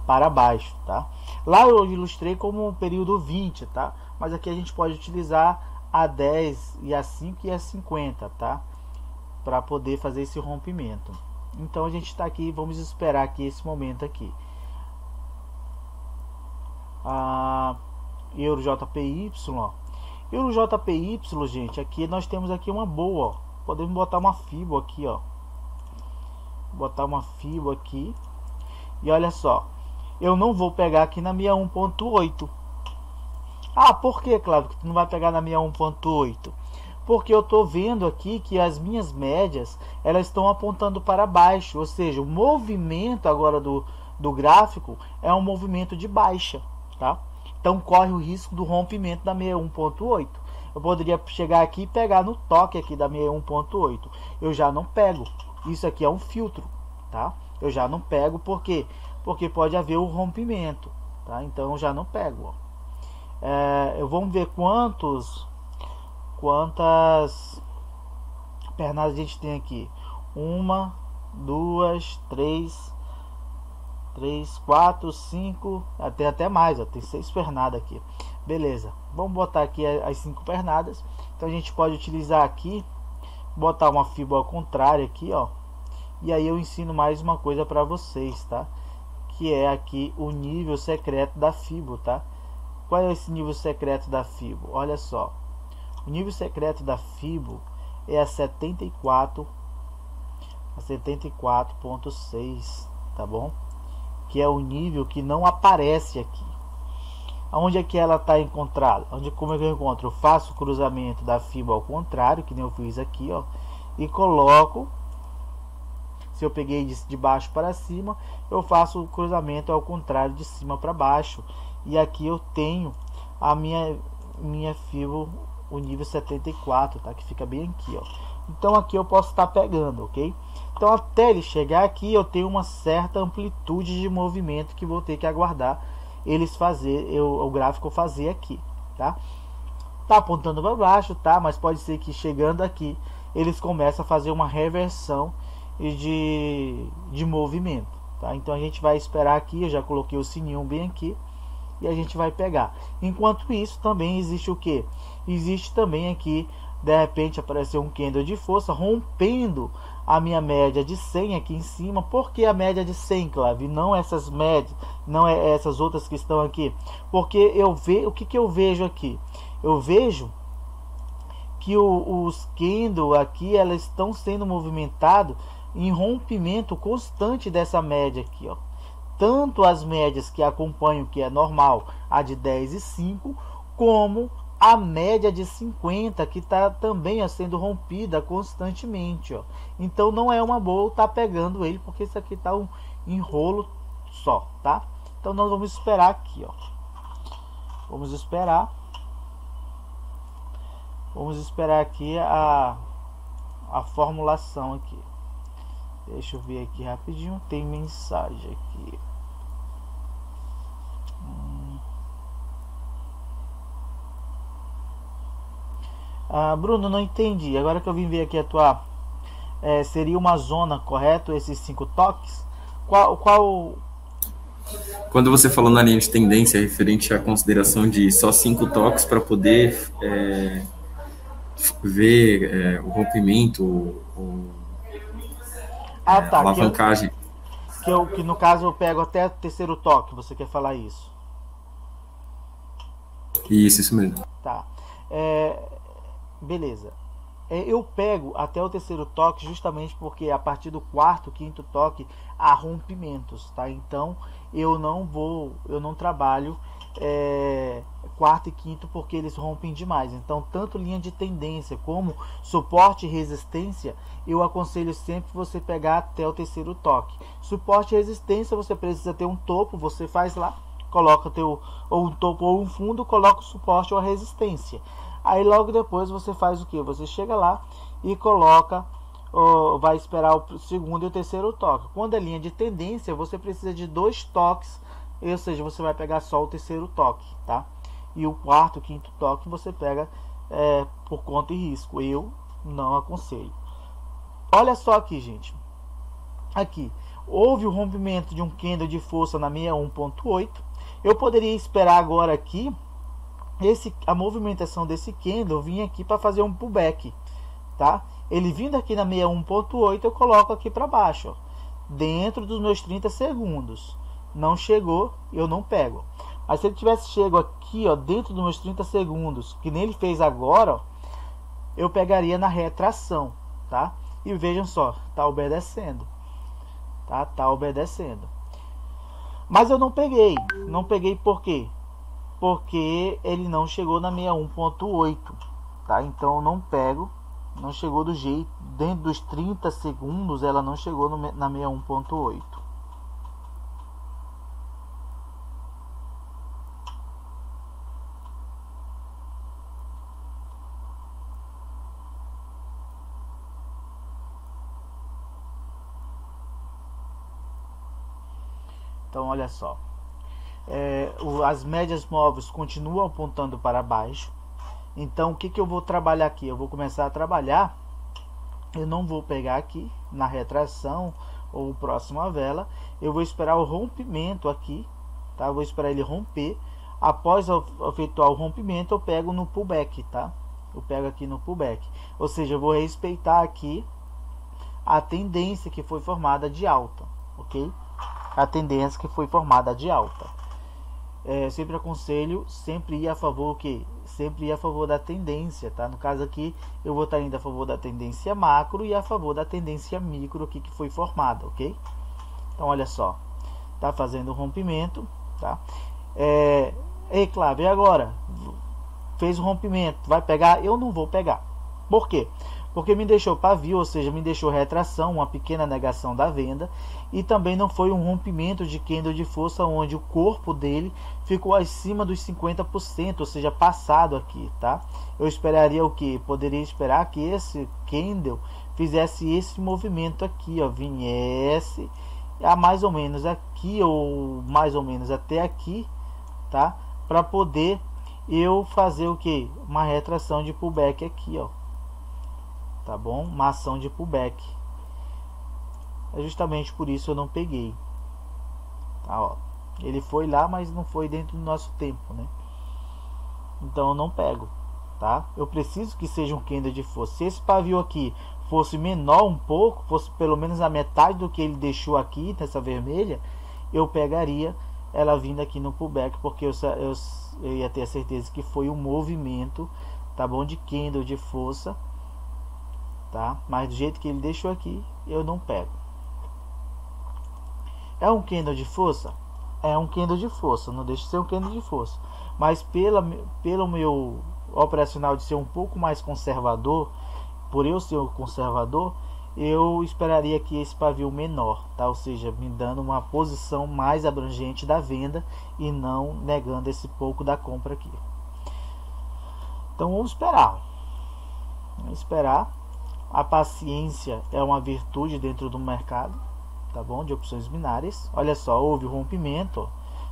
para baixo, tá? Lá eu ilustrei como um período 20, tá? Mas aqui a gente pode utilizar a 10 e a 5 e a 50, tá? Para poder fazer esse rompimento. Então a gente está aqui, vamos esperar aqui esse momento aqui. Euro JPY, ó. Euro JPY, gente, aqui nós temos aqui uma boa, ó. Podemos botar uma FIBO aqui, ó. Botar uma FIBO aqui. E olha só, eu não vou pegar aqui na minha 1.8. Ah, por que, Cláudio, que tu não vai pegar na minha 1.8? Porque eu tô vendo aqui que as minhas médias, elas estão apontando para baixo, ou seja, o movimento agora do gráfico é um movimento de baixa, tá? Então corre o risco do rompimento da 61.8. Eu poderia chegar aqui e pegar no toque aqui da 61.8. Eu já não pego. Isso aqui é um filtro, tá? Eu já não pego porque pode haver o rompimento, tá? Então eu já não pego, ó. Vamos ver quantas pernadas a gente tem aqui. 1, 2, 3, 4, 5, até mais, ó, tem 6 pernadas aqui. Beleza, vamos botar aqui as 5 pernadas. Então a gente pode utilizar aqui, botar uma FIBO ao contrário aqui, ó. E aí eu ensino mais uma coisa para vocês, tá? Que é aqui o nível secreto da FIBO, tá? Qual é esse nível secreto da FIBO? Olha só, o nível secreto da FIBO é a 74.6, tá bom? Que é o nível que não aparece aqui. Onde é que ela está encontrada? Como é que eu encontro? Eu faço o cruzamento da FIBO ao contrário, que nem eu fiz aqui, ó, e coloco. Se eu peguei de baixo para cima, eu faço o cruzamento ao contrário, de cima para baixo. E aqui eu tenho a minha FIBO, o nível 74, tá? Que fica bem aqui, ó. Então aqui eu posso estar pegando, ok? Então até ele chegar aqui eu tenho uma certa amplitude de movimento que vou ter que aguardar eles o gráfico fazer aqui, tá? Tá apontando para baixo, tá? Mas pode ser que chegando aqui eles começam a fazer uma reversão de movimento, tá? Então a gente vai esperar aqui, eu já coloquei o sininho bem aqui, e a gente vai pegar. Enquanto isso, também existe o que? Existe também aqui, de repente apareceu um candle de força rompendo a minha média de 100 aqui em cima. Por que a média de 100, Clave? Não essas médias, não é essas outras que estão aqui. Porque o que eu vejo aqui? Eu vejo que os candles aqui, elas estão sendo movimentados em rompimento constante dessa média aqui, ó. Tanto as médias que acompanham, que é normal, a de 10 e 5, como a média de 50, que está também sendo rompida constantemente, ó. Então não é uma boa estar pegando ele, porque isso aqui está um enrolo só, tá? Então nós vamos esperar aqui, ó. Vamos esperar aqui a formulação aqui. Deixa eu ver aqui rapidinho, tem mensagem aqui. Bruno, não entendi. Agora que eu vim ver aqui a tua... seria uma zona, correto? Esses 5 toques? Qual... Quando você falou na linha de tendência referente à consideração de só 5 toques para poder ver o rompimento, tá, alavancagem. Que no caso eu pego até o terceiro toque, você quer falar isso? Isso mesmo. Tá. Beleza. Eu pego até o terceiro toque justamente porque a partir do quarto, quinto toque há rompimentos, tá? Então eu não trabalho quarto e quinto porque eles rompem demais. Então tanto linha de tendência como suporte e resistência, eu aconselho sempre você pegar até o terceiro toque. Suporte e resistência, você precisa ter um topo, você faz lá, coloca ou um topo ou um fundo, coloca o suporte ou a resistência. Aí logo depois você faz o que? Você chega lá e coloca, vai esperar o segundo e o terceiro toque. Quando é linha de tendência, você precisa de 2 toques, ou seja, você vai pegar só o terceiro toque, tá? E o quarto, quinto toque você pega por conta e risco. Eu não aconselho. Olha só aqui, gente. Aqui, houve o rompimento de um candle de força na 61.8. Eu poderia esperar agora aqui a movimentação desse candle vir aqui para fazer um pullback, tá? Ele vindo aqui na 61.8, eu coloco aqui para baixo, ó, dentro dos meus 30 segundos. Não chegou, eu não pego. Mas se ele tivesse chego aqui, ó, dentro dos meus 30 segundos, que nem ele fez agora, ó, eu pegaria na retração, tá? E vejam só, tá obedecendo, tá? Tá obedecendo. Mas eu não peguei. Não peguei por quê? Porque ele não chegou na 61.8, tá? Então eu não pego, não chegou do jeito, dentro dos 30 segundos ela não chegou na 61.8. Então olha só. As médias móveis continuam apontando para baixo. Então o que eu vou trabalhar aqui? Eu vou começar a trabalhar. Eu não vou pegar aqui na retração ou próxima vela. Eu vou esperar o rompimento aqui, tá? Eu vou esperar ele romper. Após efetuar o rompimento, eu pego no pullback, tá? Eu pego aqui no pullback. Ou seja, eu vou respeitar aqui a tendência que foi formada de alta, ok? A tendência que foi formada de alta. Sempre aconselho, sempre ir a favor o que? Sempre ir a favor da tendência, tá? No caso aqui, eu vou estar indo a favor da tendência macro e a favor da tendência micro aqui que foi formada, ok? Então, olha só, tá fazendo um rompimento, tá? Claro, e agora? Fez o rompimento, vai pegar? Eu não vou pegar. Por quê? Porque me deixou pavio, ou seja, me deixou retração, uma pequena negação da venda, e também não foi um rompimento de candle de força onde o corpo dele ficou acima dos 50%, ou seja, passado aqui, tá? Eu esperaria o que? Poderia esperar que esse candle fizesse esse movimento aqui, ó, viesse a mais ou menos aqui ou mais ou menos até aqui, tá? Para poder eu fazer o que? Uma retração de pullback aqui, ó. Tá bom? Uma ação de pullback. É justamente por isso eu não peguei, tá, ó. Ele foi lá, mas não foi dentro do nosso tempo, né? Então eu não pego, tá? Eu preciso que seja um candle de força. Se esse pavio aqui fosse menor um pouco, fosse pelo menos a metade do que ele deixou aqui nessa vermelha, eu pegaria ela vindo aqui no pullback, porque eu ia ter a certeza que foi um movimento, tá bom, de candle de força, tá? Mas do jeito que ele deixou aqui, eu não pego. É um candle de força? É um candle de força, não deixa de ser um candle de força. Mas pelo meu operacional de ser um pouco mais conservador, por eu ser um conservador, eu esperaria aqui esse pavio menor, tá? Ou seja, me dando uma posição mais abrangente da venda e não negando esse pouco da compra aqui. Então vamos esperar. Vamos esperar. A paciência é uma virtude dentro do mercado, tá bom? De opções binárias. Olha só, houve o rompimento, ó.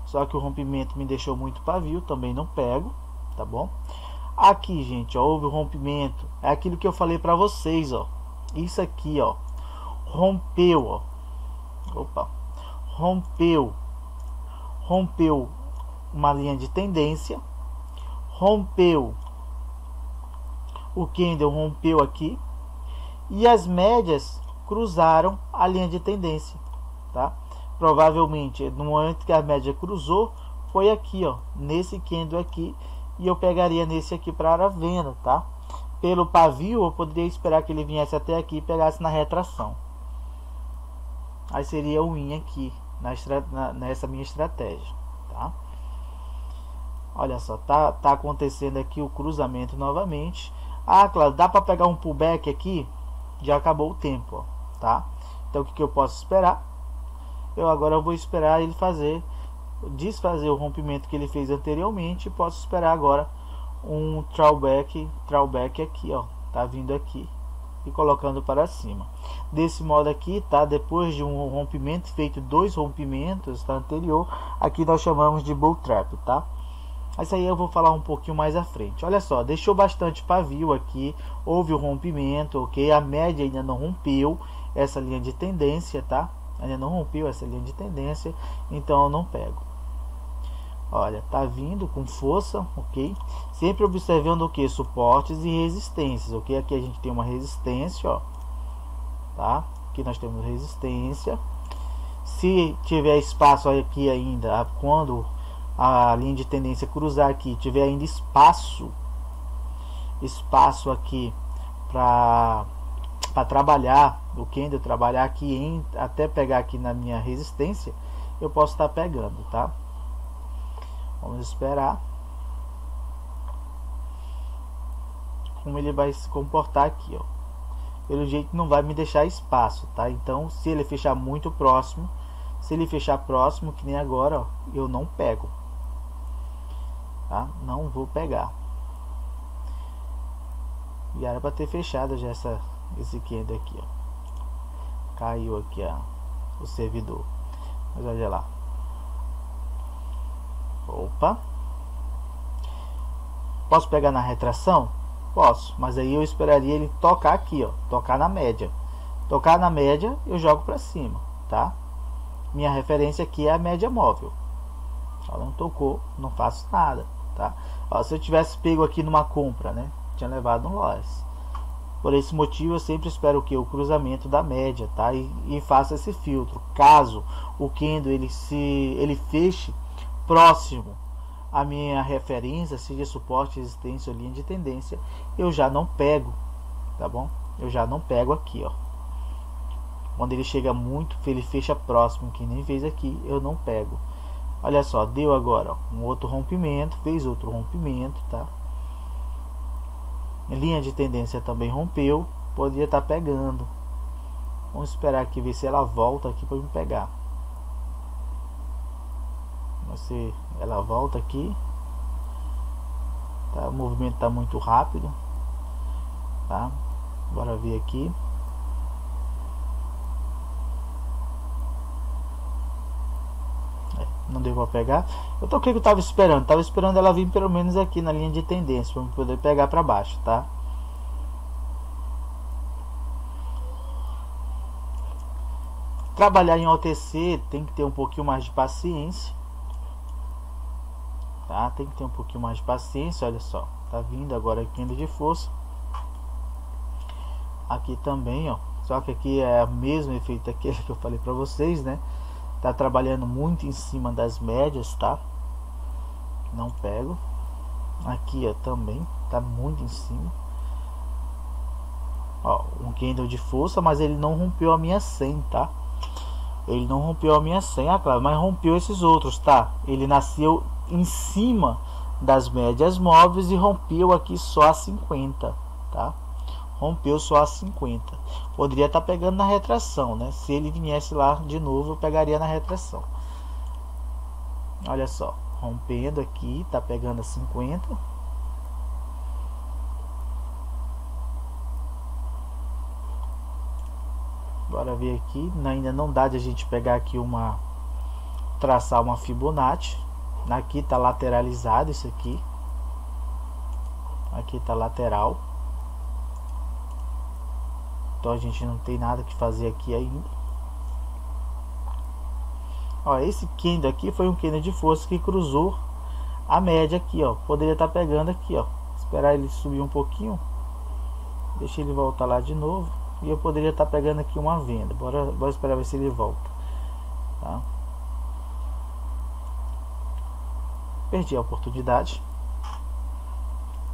Só que o rompimento me deixou muito pavio, também não pego, tá bom? Aqui, gente, ó, houve o rompimento. É aquilo que eu falei para vocês, ó. Isso aqui, ó, rompeu, ó. Opa. Rompeu uma linha de tendência. Rompeu o candle, rompeu aqui. E as médias cruzaram a linha de tendência, tá? Provavelmente no momento que a média cruzou foi aqui, ó, nesse candle aqui, e eu pegaria nesse aqui para a venda, tá? Pelo pavio eu poderia esperar que ele viesse até aqui e pegasse na retração. Aí seria o win aqui nessa minha estratégia, tá? Olha só, tá acontecendo aqui o cruzamento novamente. Ah, claro, dá para pegar um pullback aqui. Já acabou o tempo, ó, tá? Então o que eu posso esperar? Agora vou esperar ele desfazer o rompimento que ele fez anteriormente. Posso esperar agora um throwback aqui, ó, tá vindo aqui e colocando para cima. Desse modo aqui, tá? Depois de um rompimento feito, 2 rompimentos, tá, anterior, aqui nós chamamos de bull trap, tá? Isso aí eu vou falar um pouquinho mais à frente. Olha só, deixou bastante pavio aqui, houve o rompimento, ok? A média ainda não rompeu essa linha de tendência, tá? Ainda não rompeu essa linha de tendência, então eu não pego. Olha, tá vindo com força, ok? Sempre observando o que? Suportes e resistências, ok? Aqui a gente tem uma resistência, ó, tá? Aqui nós temos resistência. Se tiver espaço aqui ainda, quando a linha de tendência cruzar aqui, tiver ainda espaço aqui para trabalhar, o candle trabalhar aqui até pegar aqui na minha resistência, eu posso estar pegando, tá? Vamos esperar como ele vai se comportar aqui, ó. Pelo jeito não vai me deixar espaço, tá? Então se ele fechar muito próximo, se ele fechar próximo, que nem agora, ó, eu não pego, tá? Não vou pegar. E era para ter fechado já esse candle aqui, ó. Caiu aqui, ó, o servidor. Mas olha lá. Opa. Posso pegar na retração? Posso, mas aí eu esperaria ele tocar aqui, ó, tocar na média. Tocar na média, eu jogo para cima, tá? Minha referência aqui é a média móvel. Ela não tocou, não faço nada, tá? Ó, se eu tivesse pego aqui numa compra, né, tinha levado um loss. Por esse motivo eu sempre espero o que? O cruzamento da média, tá? E faço esse filtro. Caso o candle ele feche próximo à minha referência, seja suporte, resistência ou linha de tendência, eu já não pego, tá bom? Eu já não pego aqui, ó. Quando ele chega muito, ele fecha próximo, que nem fez aqui, eu não pego. Olha só, deu agora, ó, um outro rompimento, fez outro rompimento, tá? Linha de tendência também rompeu, poderia estar pegando. Vamos esperar aqui, ver se ela volta aqui para me pegar. Ela volta aqui, tá? O movimento está muito rápido, tá? Bora ver aqui. Não deu para pegar. Eu tô o que eu tava esperando? Tava esperando ela vir pelo menos aqui na linha de tendência para poder pegar para baixo, tá? Trabalhar em OTC tem que ter um pouquinho mais de paciência, tá? Tem que ter um pouquinho mais de paciência. Olha só, tá vindo agora aqui indo de força. Aqui também, ó, só que aqui é o mesmo efeito daquele que eu falei para vocês, né? Tá trabalhando muito em cima das médias, tá? Não pego. Aqui, ó, também tá muito em cima. Ó, um candle de força, mas ele não rompeu a minha 100, tá? Ele não rompeu a minha 100, ah, claro, mas rompeu esses outros, tá? Ele nasceu em cima das médias móveis e rompeu aqui só a 50, tá? Rompeu só a 50. Poderia estar pegando na retração, né? Se ele viesse lá de novo, eu pegaria na retração. Olha só, rompendo aqui, tá pegando a 50. Bora ver aqui, ainda não dá de a gente pegar aqui traçar uma Fibonacci. Aqui tá lateralizado isso aqui. Aqui tá lateral. Então a gente não tem nada que fazer aqui ainda. Ó, esse candle aqui foi um candle de força que cruzou a média aqui, ó. Poderia estar pegando aqui, ó. Esperar ele subir um pouquinho. Deixa ele voltar lá de novo. E eu poderia estar pegando aqui uma venda. Bora esperar ver se ele volta, tá? Perdi a oportunidade,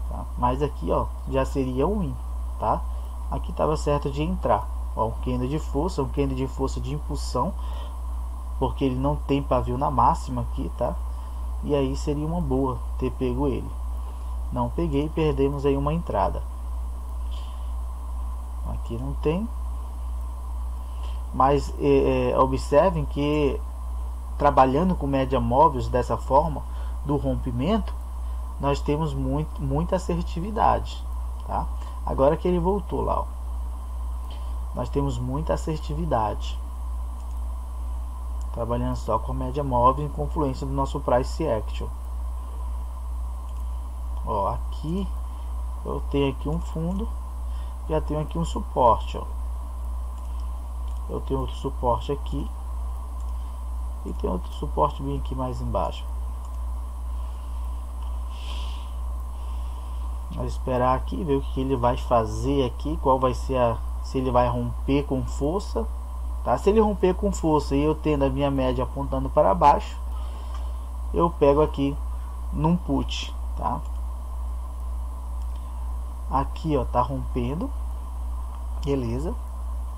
tá? Mas aqui, ó, já seria um win, tá? Aqui estava certo de entrar. Ó, um candle de força, um candle de força de impulsão, porque ele não tem pavio na máxima aqui, tá? E aí seria uma boa ter pego ele. Não peguei, perdemos aí uma entrada. Aqui não tem, mas observem que trabalhando com média móveis dessa forma do rompimento, nós temos muita assertividade, tá? Agora que ele voltou lá, ó, nós temos muita assertividade trabalhando só com média móvel em confluência do nosso price action. Ó, aqui eu tenho aqui um fundo, já tenho aqui um suporte, ó. Eu tenho outro suporte aqui e tem outro suporte bem aqui mais embaixo. Vou esperar aqui, ver o que ele vai fazer aqui, qual vai ser se ele vai romper com força, tá? Se ele romper com força e eu tendo a minha média apontando para baixo, eu pego aqui num put, tá? Aqui, ó, tá rompendo, beleza,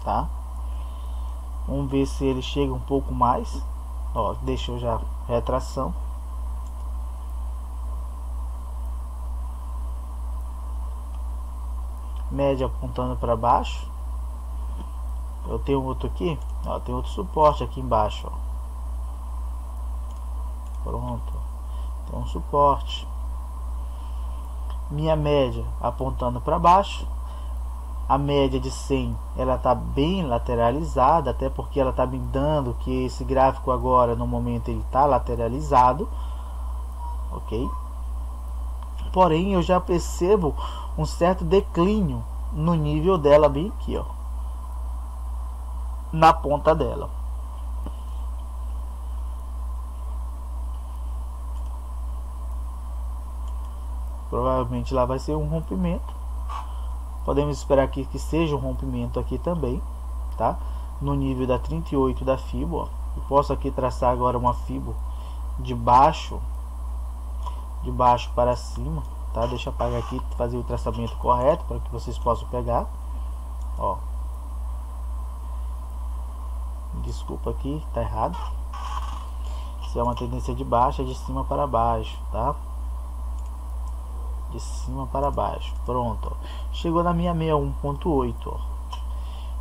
tá? Vamos ver se ele chega um pouco mais. Ó, deixou já retração. Média apontando para baixo. Eu tenho outro aqui, ó, tem outro suporte aqui embaixo, ó. Pronto, tem um suporte. Minha média apontando para baixo. A média de 100 ela tá bem lateralizada, até porque ela tá me dando que esse gráfico agora no momento ele tá lateralizado, ok? Porém eu já percebo um certo declínio no nível dela bem aqui, ó, na ponta dela. Provavelmente lá vai ser um rompimento. Podemos esperar aqui que seja um rompimento aqui também, tá? No nível da 38 da Fibo, ó. Eu posso aqui traçar agora uma Fibo de baixo para cima, tá? Deixa eu apagar aqui, fazer o traçamento correto para que vocês possam pegar, ó. Desculpa aqui, tá errado. Se é uma tendência de baixa, de cima para baixo, tá? De cima para baixo, pronto, ó. Chegou na minha 61.8, ó.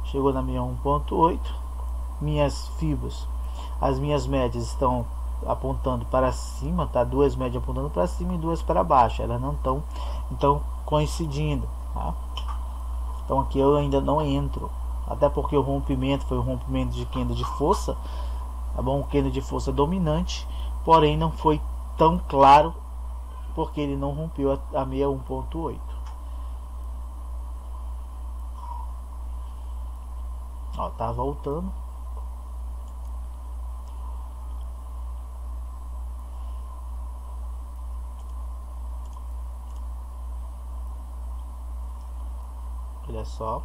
Chegou na minha 1.8. Minhas fibras, as minhas médias estão apontando para cima, tá? Duas médias apontando para cima e duas para baixo. Elas não estão então coincidindo, tá? Então aqui eu ainda não entro, até porque o rompimento foi um rompimento de candle de força, tá bom? O candle de força dominante, porém não foi tão claro, porque ele não rompeu a 61.8. Ó, tá voltando. Olha só.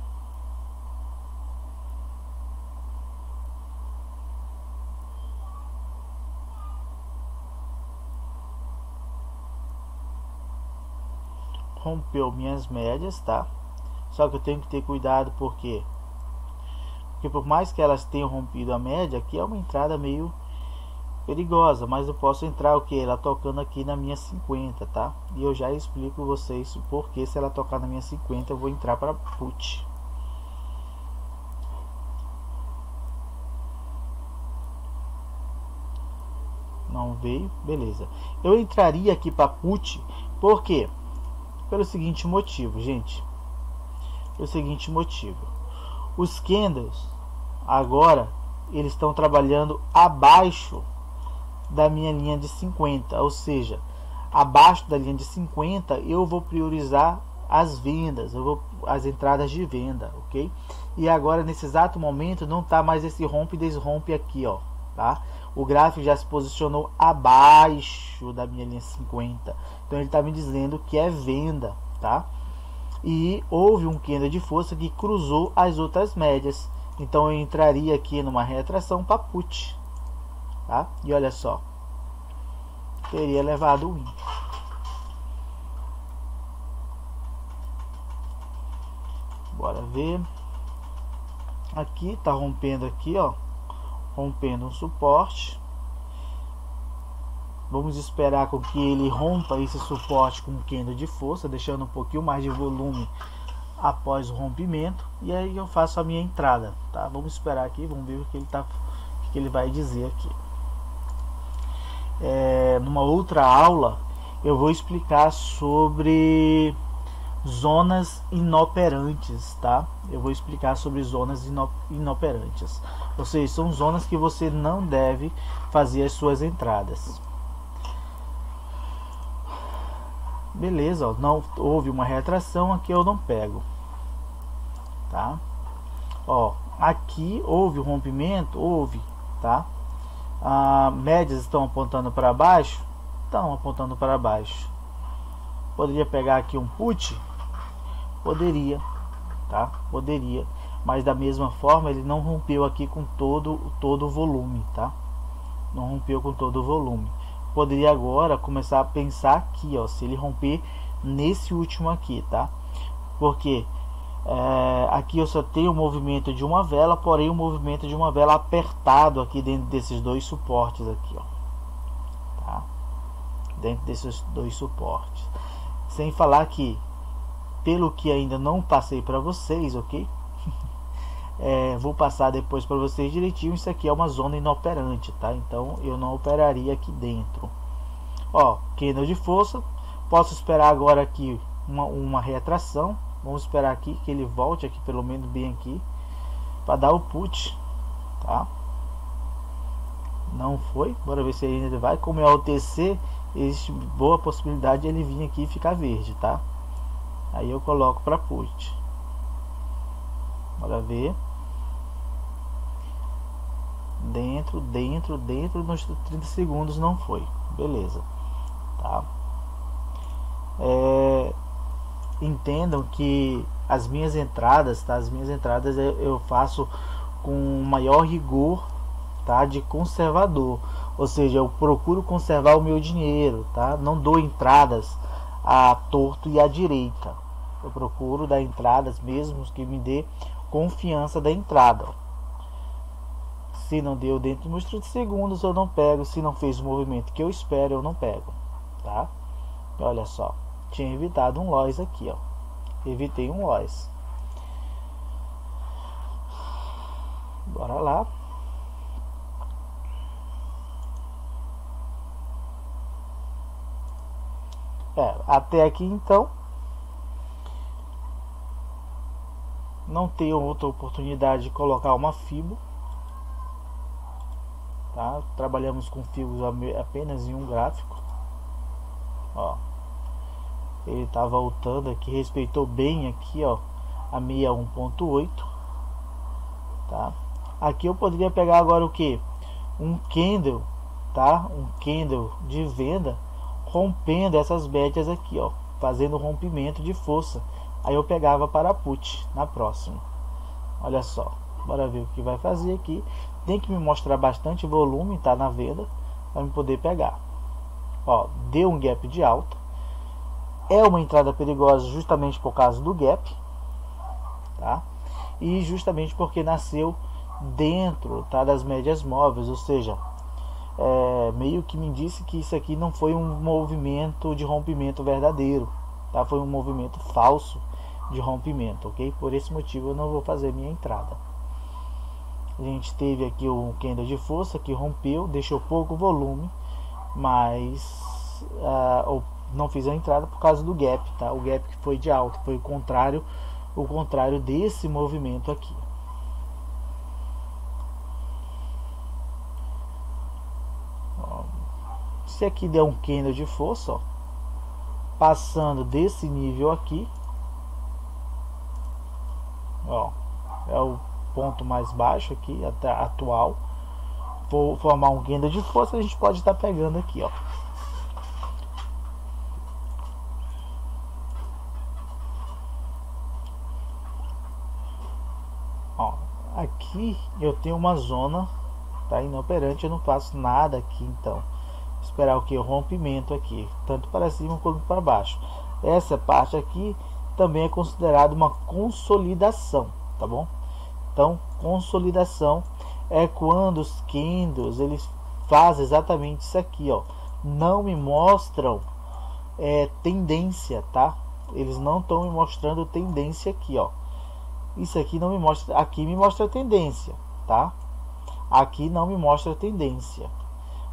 Rompeu minhas médias, tá? Só que eu tenho que ter cuidado porque por mais que elas tenham rompido a média, aqui é uma entrada meio perigosa, mas eu posso entrar o que? Ela tocando aqui na minha 50, tá? E eu já explico vocês o porquê. Se ela tocar na minha 50, eu vou entrar para put. Não veio, beleza. Eu entraria aqui para put, por quê? Pelo seguinte motivo, gente. Pelo seguinte motivo. Os candles agora eles estão trabalhando abaixo da minha linha de 50, ou seja, abaixo da linha de 50 eu vou priorizar as vendas, as entradas de venda, ok? E agora nesse exato momento não está mais esse rompe e desrompe aqui, ó, tá? O gráfico já se posicionou abaixo da minha linha 50, então ele está me dizendo que é venda, tá? E houve um candle de força que cruzou as outras médias, então eu entraria aqui numa retração para put, tá? E olha só, teria levado o win. Bora ver. Aqui tá rompendo aqui, ó, rompendo um suporte. Vamos esperar com que ele rompa esse suporte com um candle de força, deixando um pouquinho mais de volume após o rompimento, e aí eu faço a minha entrada, tá? Vamos esperar aqui, vamos ver o que ele vai dizer aqui. Numa outra aula eu vou explicar sobre zonas inoperantes, tá? Eu vou explicar sobre zonas inoperantes, ou seja, são zonas que você não deve fazer as suas entradas. Beleza, ó, não houve uma retração, aqui eu não pego, tá? Ó, aqui houve um rompimento, houve, tá? Médias estão apontando para baixo, estão apontando para baixo. Poderia pegar aqui um put, poderia, tá? Poderia, mas da mesma forma ele não rompeu aqui com todo o volume, tá? Não rompeu com todo o volume. Poderia agora começar a pensar aqui, ó, se ele romper nesse último aqui, tá? Porque aqui eu só tenho o movimento de uma vela, porém o movimento de uma vela apertado aqui dentro desses dois suportes aqui, ó, tá? Dentro desses dois suportes. Sem falar que, pelo que ainda não passei para vocês, ok? Vou passar depois para vocês direitinho. Isso aqui é uma zona inoperante, tá? Então eu não operaria aqui dentro. Ó, candle de força. Posso esperar agora aqui uma retração. Vamos esperar aqui que ele volte aqui, pelo menos bem aqui, para dar o put, tá? Não foi. Bora ver se ele ainda vai. Como é o OTC, existe boa possibilidade de ele vir aqui e ficar verde, tá? Aí eu coloco para put. Bora ver. Dentro nos 30 segundos não foi. Beleza, tá? Entendam que as minhas entradas, tá? As minhas entradas eu faço com maior rigor, tá? De conservador, ou seja, eu procuro conservar o meu dinheiro, tá? Não dou entradas à torto e à direita. Eu procuro dar entradas mesmo que me dê confiança da entrada. Se não deu dentro dos 30 segundos, eu não pego. Se não fez o movimento que eu espero, eu não pego, tá? Olha só, tinha evitado um loss aqui, ó. Evitei um loss. Bora lá. Até aqui então não tenho outra oportunidade de colocar uma FIBO, tá? Trabalhamos com FIBOs apenas em um gráfico, ó. Ele tá voltando aqui, respeitou bem aqui, ó, a 61.8, tá? Aqui eu poderia pegar agora o que? Um candle, tá? Um candle de venda rompendo essas médias aqui, ó, fazendo rompimento de força aí eu pegava para put na próxima. Olha só, bora ver o que vai fazer aqui. Tem que me mostrar bastante volume, tá, na venda, para eu poder pegar. Ó, deu um gap de alta. É uma entrada perigosa justamente por causa do gap, tá? E justamente porque nasceu dentro, tá, das médias móveis, ou seja, meio que me disse que isso aqui não foi um movimento de rompimento verdadeiro, tá? Foi um movimento falso de rompimento, ok? Por esse motivo eu não vou fazer minha entrada. A gente teve aqui um candle de força que rompeu, deixou pouco volume, mas não fiz a entrada por causa do gap, tá? O gap que foi de alta, foi o contrário desse movimento aqui. Ó, se aqui der um candle de força, ó, passando desse nível aqui, ó, é o ponto mais baixo aqui, até atual. Vou formar um candle de força, a gente pode estar pegando aqui, ó. Ó, aqui eu tenho uma zona, tá, inoperante, eu não faço nada aqui, então vou esperar o que? O rompimento aqui, tanto para cima quanto para baixo. Essa parte aqui também é considerada uma consolidação, tá bom? Então, consolidação é quando os candles eles fazem exatamente isso aqui, ó, não me mostram tendência, tá? Eles não estão me mostrando tendência aqui, ó. Isso aqui não me mostra, aqui me mostra tendência, tá? Aqui não me mostra tendência.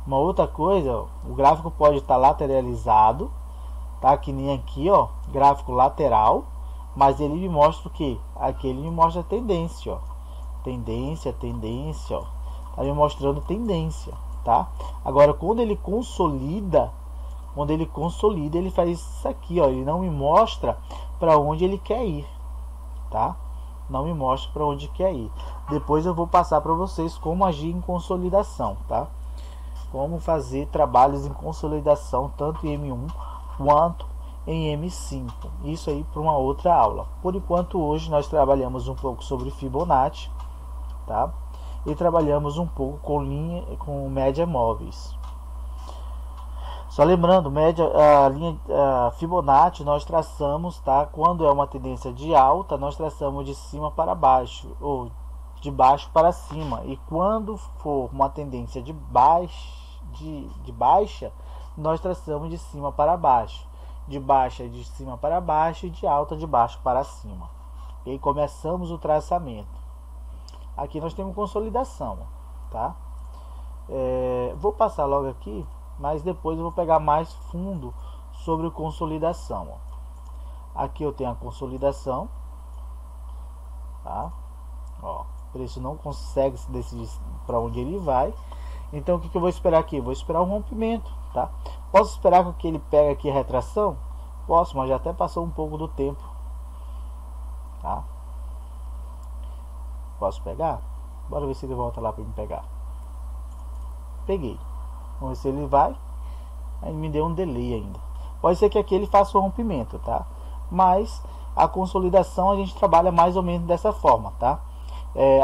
Uma outra coisa, ó, o gráfico pode estar lateralizado, tá? Que nem aqui, ó, gráfico lateral, mas ele me mostra o que? Aqui ele me mostra tendência, ó. Tendência, ó. Tá me mostrando tendência, tá? Agora, quando ele consolida, ele faz isso aqui, ó. Ele não me mostra para onde ele quer ir, tá? Não me mostra para onde quer ir. Depois eu vou passar para vocês como agir em consolidação, tá? Como fazer trabalhos em consolidação, tanto em M1 quanto em M5. Isso aí para uma outra aula. Por enquanto, hoje nós trabalhamos um pouco sobre Fibonacci, tá? E trabalhamos um pouco com média móveis. Só lembrando, a Fibonacci nós traçamos, tá? Quando é uma tendência de alta, nós traçamos de cima para baixo ou de baixo para cima. E quando for uma tendência de baixa, nós traçamos de cima para baixo. De baixa de cima para baixo e de alta de baixo para cima. E aí começamos o traçamento. Aqui nós temos consolidação, tá? Vou passar logo aqui, mas depois eu vou pegar mais fundo sobre consolidação, ó. Aqui eu tenho a consolidação, tá? Ó, o preço não consegue se decidir para onde ele vai. Então o que eu vou esperar aqui? Vou esperar um rompimento, tá? Posso esperar que ele pegue aqui a retração? Posso, mas já até passou um pouco do tempo, tá? Posso pegar? Bora ver se ele volta lá para me pegar. Peguei. Vamos ver se ele vai. Aí me deu um delay ainda. Pode ser que aqui ele faça o rompimento, tá? Mas a consolidação a gente trabalha mais ou menos dessa forma, tá?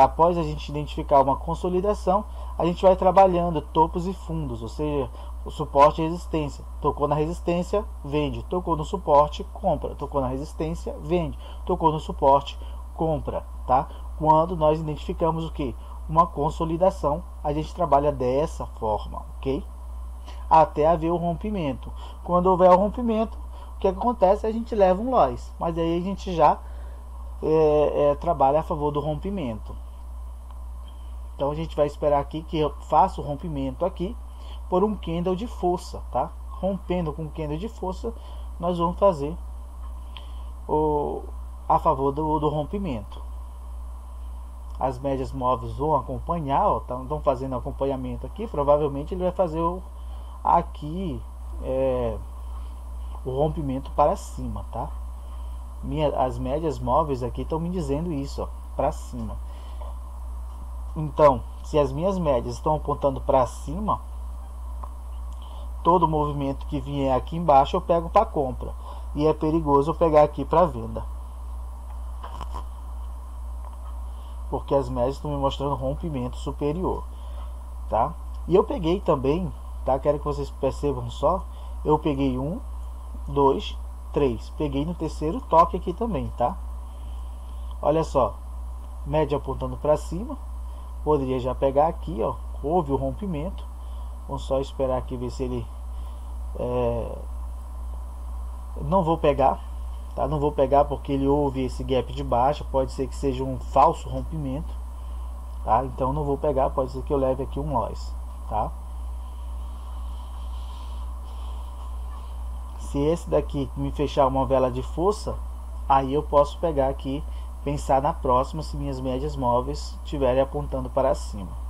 Após a gente identificar uma consolidação, a gente vai trabalhando topos e fundos, ou seja, o suporte e resistência. Tocou na resistência, vende. Tocou no suporte, compra. Tocou na resistência, vende. Tocou no suporte, compra, tá? Quando nós identificamos o que? Uma consolidação, a gente trabalha dessa forma, ok? Até haver o rompimento. Quando houver o rompimento, o que acontece? A gente leva um loss, mas aí a gente já trabalha a favor do rompimento. Então a gente vai esperar aqui que eu faça o rompimento aqui por um candle de força, tá? Rompendo com candle de força, nós vamos fazer a favor do rompimento. As médias móveis vão acompanhar, ó, estão fazendo acompanhamento aqui. Provavelmente ele vai fazer aqui o rompimento para cima, tá? As médias móveis aqui estão me dizendo isso, ó, para cima. Então, se as minhas médias estão apontando para cima, todo movimento que vier aqui embaixo eu pego para compra, e é perigoso eu pegar aqui para venda, porque as médias estão me mostrando rompimento superior, tá? E eu peguei também, tá? Quero que vocês percebam só, eu peguei 1, 2, 3, peguei no terceiro toque aqui também, tá? Olha só, média apontando para cima, poderia já pegar aqui, ó, houve o rompimento. Vamos só esperar aqui ver se ele não vou pegar, tá? Não vou pegar porque ele houve esse gap de baixa, pode ser que seja um falso rompimento, tá? Então não vou pegar, pode ser que eu leve aqui um loss, tá? Se esse daqui me fechar uma vela de força, aí eu posso pegar aqui, pensar na próxima se minhas médias móveis estiverem apontando para cima.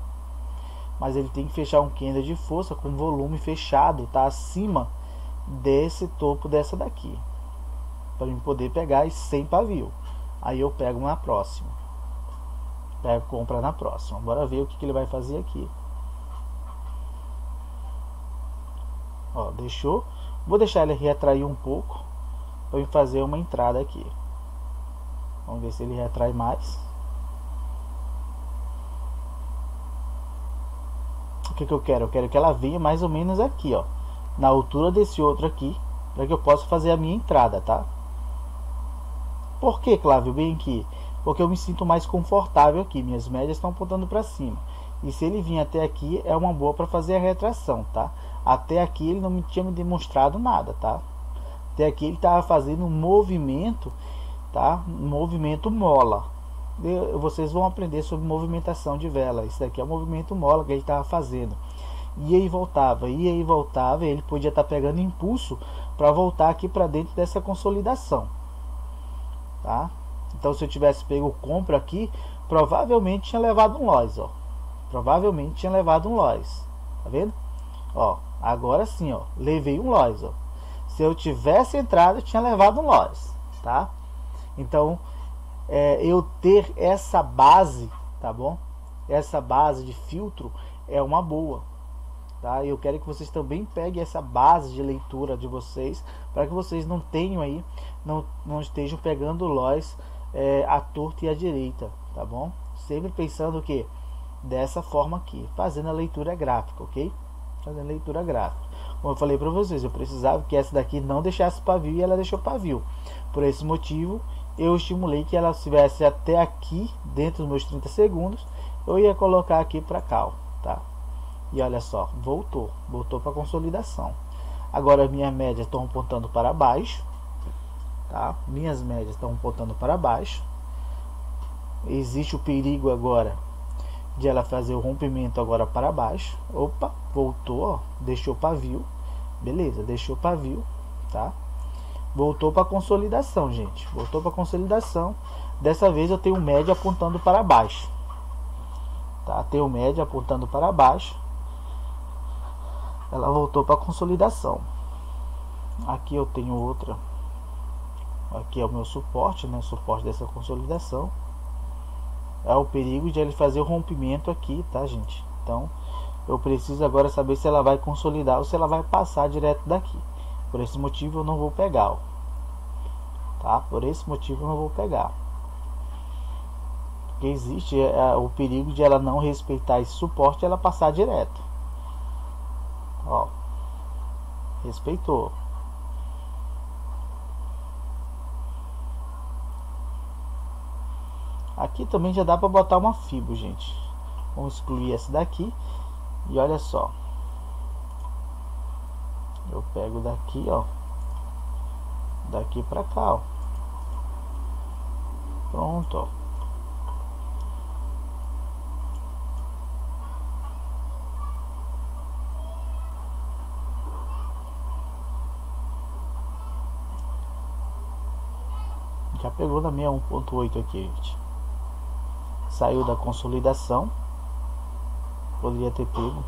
Mas ele tem que fechar um candle de força com volume fechado, tá acima desse topo dessa daqui, para eu poder pegar e sem pavio. Aí eu pego na próxima, pego compra na próxima. Bora ver o que ele vai fazer aqui. Ó, deixou. Vou deixar ele retrair um pouco para eu fazer uma entrada aqui. Vamos ver se ele retrai mais. O que eu quero? Eu quero que ela venha mais ou menos aqui, ó, na altura desse outro aqui, para que eu possa fazer a minha entrada, tá? Por que, Clávio? Bem aqui, porque eu me sinto mais confortável aqui, minhas médias estão apontando para cima. E se ele vir até aqui, é uma boa para fazer a retração, tá? Até aqui ele não me tinha me demonstrado nada, tá? Até aqui ele estava fazendo um movimento, tá? Um movimento mola. Vocês vão aprender sobre movimentação de vela. Isso daqui é o movimento mola que ele estava fazendo. E aí voltava, e aí voltava, e ele podia estar pegando impulso para voltar aqui para dentro dessa consolidação, tá? Então se eu tivesse pego compra aqui, provavelmente tinha levado um loss, ó. Provavelmente tinha levado um loss. Tá vendo? Ó, agora sim, ó, levei um loss, ó. Se eu tivesse entrado, eu tinha levado um loss, tá? Então, eu ter essa base, tá bom? Essa base de filtro é uma boa, tá? Eu quero que vocês também peguem essa base de leitura de vocês, para que vocês não tenham aí, não estejam pegando loss à torta e à direita, tá bom? Sempre pensando o que? Dessa forma aqui, fazendo a leitura gráfica, ok? Fazendo a leitura gráfica. Como eu falei para vocês, eu precisava que essa daqui não deixasse pavio e ela deixou pavio. Por esse motivo, eu estimulei que ela estivesse até aqui, dentro dos meus 30 segundos, eu ia colocar aqui para cá, tá? E olha só, voltou para consolidação. Agora minhas médias estão apontando para baixo, tá? Minhas médias estão apontando para baixo. Existe o perigo agora de ela fazer o rompimento agora para baixo. Opa, voltou, ó, deixou pavio, beleza, deixou pavio, tá? Voltou para consolidação, gente, voltou para consolidação. Dessa vez eu tenho média apontando para baixo, tá? Tenho média apontando para baixo. Ela voltou para consolidação. Aqui eu tenho outra, aqui é o meu suporte, né? Suporte dessa consolidação. É o perigo de ele fazer o rompimento aqui, tá, gente? Então eu preciso agora saber se ela vai consolidar ou se ela vai passar direto daqui. Por esse motivo eu não vou pegar, ó, tá? Por esse motivo eu não vou pegar, porque existe o perigo de ela não respeitar esse suporte e ela passar direto. Ó, respeitou. Aqui também já dá para botar uma fibo, gente. Vamos excluir essa daqui. E olha só, eu pego daqui, ó, daqui para cá, ó. Pronto, ó. Já pegou na minha 1.8 aqui, gente. Saiu da consolidação. Poderia ter pego.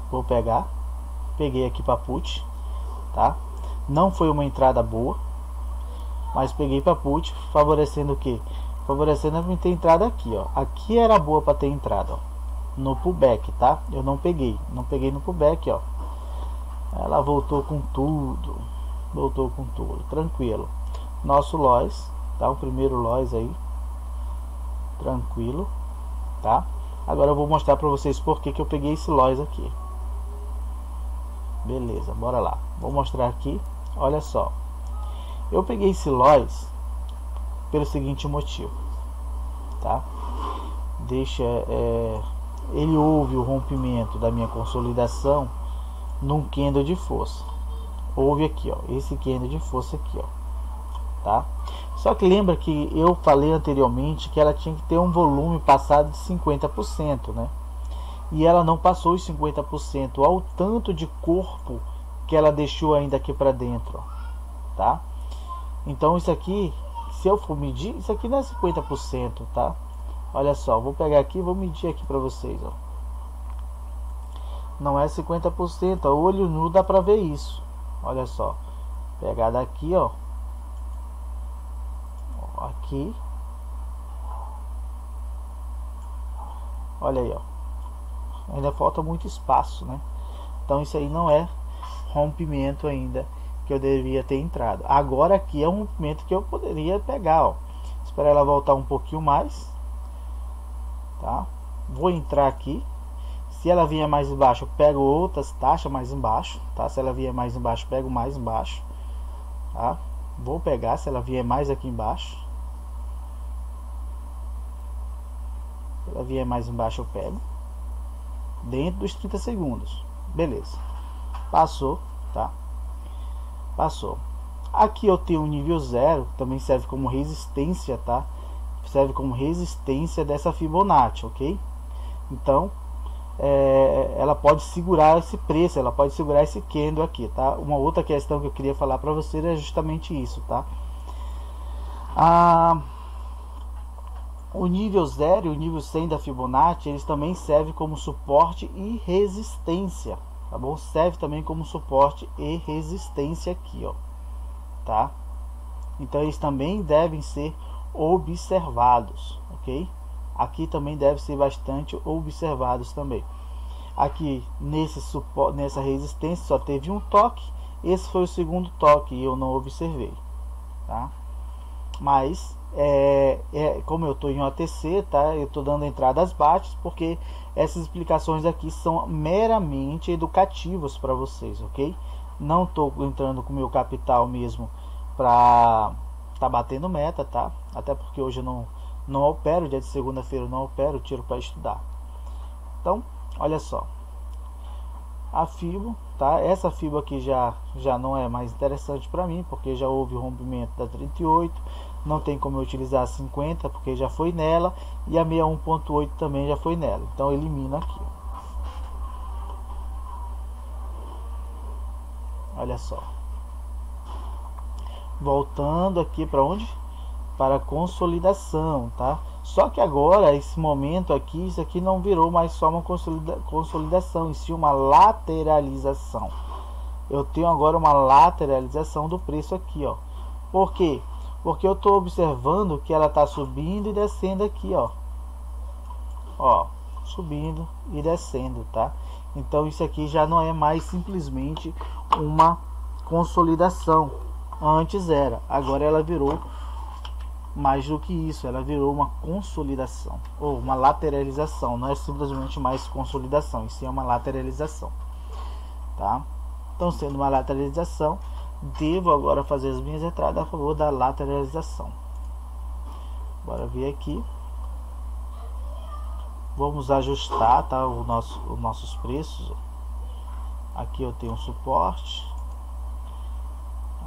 Vou pegar. Peguei aqui para put, tá? Não foi uma entrada boa, mas peguei para put, favorecendo o que? Favorecendo a ter entrada aqui, ó. Aqui era boa para ter entrada, ó, no pullback, tá? Eu não peguei no pullback, ó. Ela voltou com tudo, tranquilo. Nosso loss, tá? O primeiro loss aí, tranquilo, tá? Agora eu vou mostrar para vocês por que eu peguei esse loss aqui. Beleza, bora lá. Vou mostrar aqui. Olha só, eu peguei esse loss pelo seguinte motivo, tá? Ele houve o rompimento da minha consolidação num candle de força. Houve aqui, ó, esse candle de força aqui, ó, tá? Só que lembra que eu falei anteriormente que ela tinha que ter um volume passado de 50%, né? E ela não passou os 50% ao tanto de corpo que ela deixou ainda aqui para dentro, ó, tá? Então isso aqui, se eu for medir, isso aqui não é 50%, tá? Olha só, vou pegar aqui e vou medir aqui para vocês, ó. Não é 50%, a olho nu dá para ver isso. Olha só, pegar daqui, ó, aqui, olha aí, ó, ainda falta muito espaço, né? Então isso aí não é rompimento ainda que eu deveria ter entrado. Agora aqui é um rompimento que eu poderia pegar, ó. Esperar ela voltar um pouquinho mais, tá? Vou entrar aqui. Se ela vier mais embaixo, eu pego outras taxas mais embaixo, tá? Se ela vier mais embaixo, pego mais embaixo, tá? Vou pegar se ela vier mais aqui embaixo. Se ela vier mais embaixo, eu pego dentro dos 30 segundos. Beleza. Passou, tá? Passou. Aqui eu tenho um nível 0, também serve como resistência, tá? Serve como resistência dessa Fibonacci, ok? Então, ela pode segurar esse preço, ela pode segurar esse candle aqui, tá? Uma outra questão que eu queria falar para vocês é justamente isso, tá? O nível 0 e o nível 100 da Fibonacci, eles também servem como suporte e resistência, tá bom? Serve também como suporte e resistência aqui, ó, tá? Então eles também devem ser observados, ok? Aqui também deve ser bastante observados também. Aqui nessa resistência só teve um toque, esse foi o segundo toque e eu não observei, tá? Mas como eu estou em OTC, tá? Eu estou dando entradas baixas porque essas explicações aqui são meramente educativas para vocês, ok? Não estou entrando com o meu capital mesmo para tá batendo meta, tá? Até porque hoje eu não opero, dia de segunda-feira eu não opero, tiro para estudar. Então, olha só, a FIBO, tá? Essa FIBO aqui já não é mais interessante para mim, porque já houve o rompimento da 38, não tem como eu utilizar a 50, porque já foi nela, e a 61.8 também já foi nela, então elimino aqui. Olha só, voltando aqui para onde? Para a consolidação, tá? Só que agora, esse momento aqui, isso aqui não virou mais só uma consolidação, e sim uma lateralização. Eu tenho agora uma lateralização do preço aqui, ó. Por quê? Porque eu estou observando que ela está subindo e descendo aqui, ó. Ó, subindo e descendo, tá? Então isso aqui já não é mais simplesmente uma consolidação. Antes era, agora ela virou mais do que isso, ela virou uma consolidação ou uma lateralização. Não é simplesmente mais consolidação, isso é uma lateralização, tá? Então, sendo uma lateralização, devo agora fazer as minhas entradas a favor da lateralização. Bora ver aqui, vamos ajustar, tá, os nossos preços. Aqui eu tenho um suporte,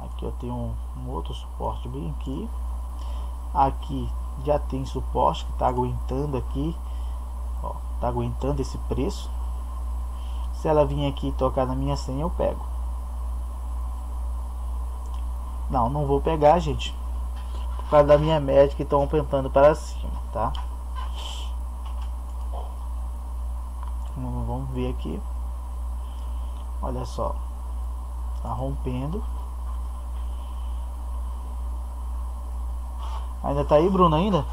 aqui eu tenho um outro suporte bem aqui. Aqui já tem suporte que está aguentando aqui, ó, tá aguentando esse preço. Se ela vir aqui e tocar na minha senha, eu pego. Não vou pegar, gente, por causa da minha média que estão aumentando para cima, tá? Vamos ver aqui. Olha só, tá rompendo. Ainda tá aí, Bruno, ainda?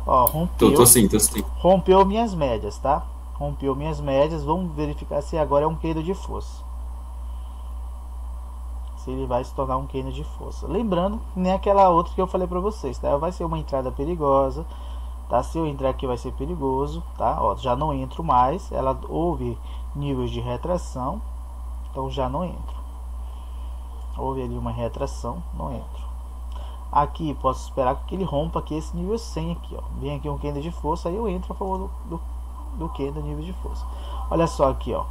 Ó, rompeu. Tô sim. Rompeu minhas médias, tá? Rompeu minhas médias. Vamos verificar se agora é um candle de força. se ele vai se tornar um candle de força. Lembrando que nem aquela outra que eu falei para vocês, tá? Vai ser uma entrada perigosa, tá? Se eu entrar aqui vai ser perigoso, tá? Ó, já não entro mais, ela houve níveis de retração, então já não entro. Houve ali uma retração, não entro. Aqui posso esperar que ele rompa aqui esse nível 100 aqui, ó. Vem aqui um candle de força, aí eu entro a favor do candle nível de força. Olha só aqui, ó.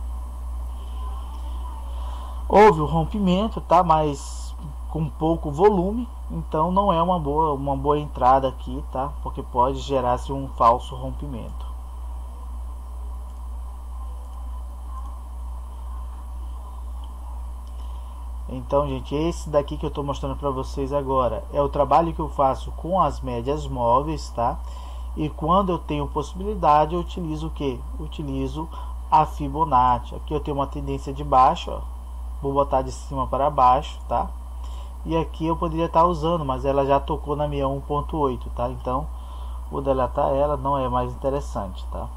Houve o rompimento, tá? Mas com pouco volume, então não é uma boa entrada aqui, tá? Porque pode gerar-se um falso rompimento. Então, gente, esse daqui que eu estou mostrando para vocês agora é o trabalho que eu faço com as médias móveis, tá? E quando eu tenho possibilidade, eu utilizo o que? Utilizo a Fibonacci. Aqui eu tenho uma tendência de baixa, ó. Vou botar de cima para baixo, tá? E aqui eu poderia estar usando, mas ela já tocou na minha 1.8, tá? Então, vou deletar ela, não é mais interessante, tá?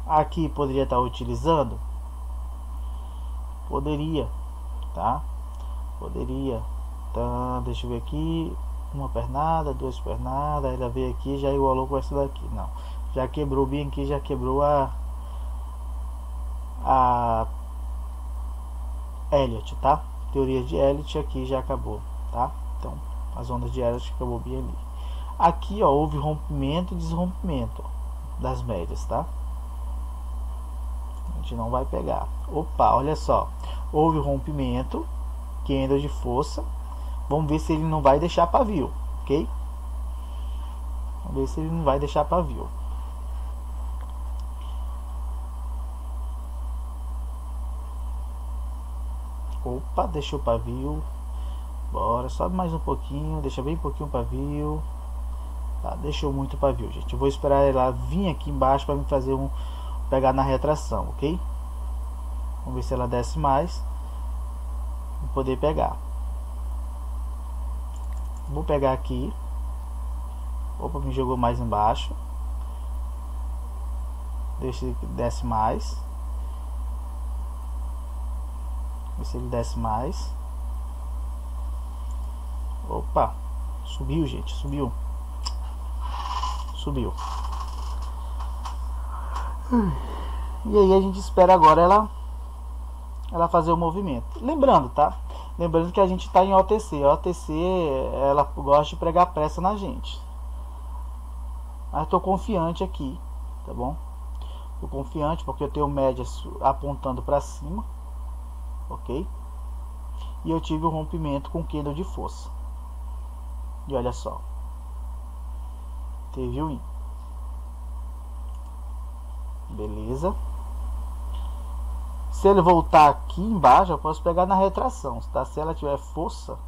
Aqui poderia estar utilizando? Poderia, tá? Poderia. Então, deixa eu ver aqui. Uma pernada, duas pernadas. Ela veio aqui já igualou com essa daqui. Não. Já quebrou bem aqui, já quebrou a Elliott, tá? Teoria de Elliott aqui já acabou, tá? Então, as ondas de Elliott acabou bem ali. Aqui, ó, houve rompimento e desrompimento, ó, das médias, tá? A gente não vai pegar. Opa, olha só. Houve rompimento, candle de força. Vamos ver se ele não vai deixar pavio, ok? Vamos ver se ele não vai deixar pavio. Opa, deixou pavio. Bora, sobe mais um pouquinho. Deixa bem pouquinho o pavio. Tá, deixou muito pavio, gente. Eu vou esperar ela vir aqui embaixo para me fazer pegar na retração, ok? Vamos ver se ela desce mais. Vou poder pegar. Vou pegar aqui. Opa, me jogou mais embaixo. Deixa ele desce mais. Ver se ele desce mais. Opa, subiu, gente, subiu. Subiu. E aí a gente espera agora ela fazer o movimento. Lembrando, tá? Lembrando que a gente está em OTC. A OTC, ela gosta de pregar pressa na gente. Mas estou confiante aqui, tá bom? Estou confiante porque eu tenho médias apontando para cima, ok? E eu tive um rompimento com candle de força. E olha só, teve o IN. Beleza. Se ele voltar aqui embaixo, eu posso pegar na retração, tá? Se ela tiver força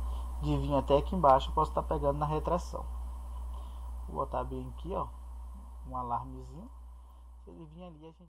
de vir até aqui embaixo, eu posso estar pegando na retração. Vou botar bem aqui, ó, um alarmezinho. Se ele vir ali, a gente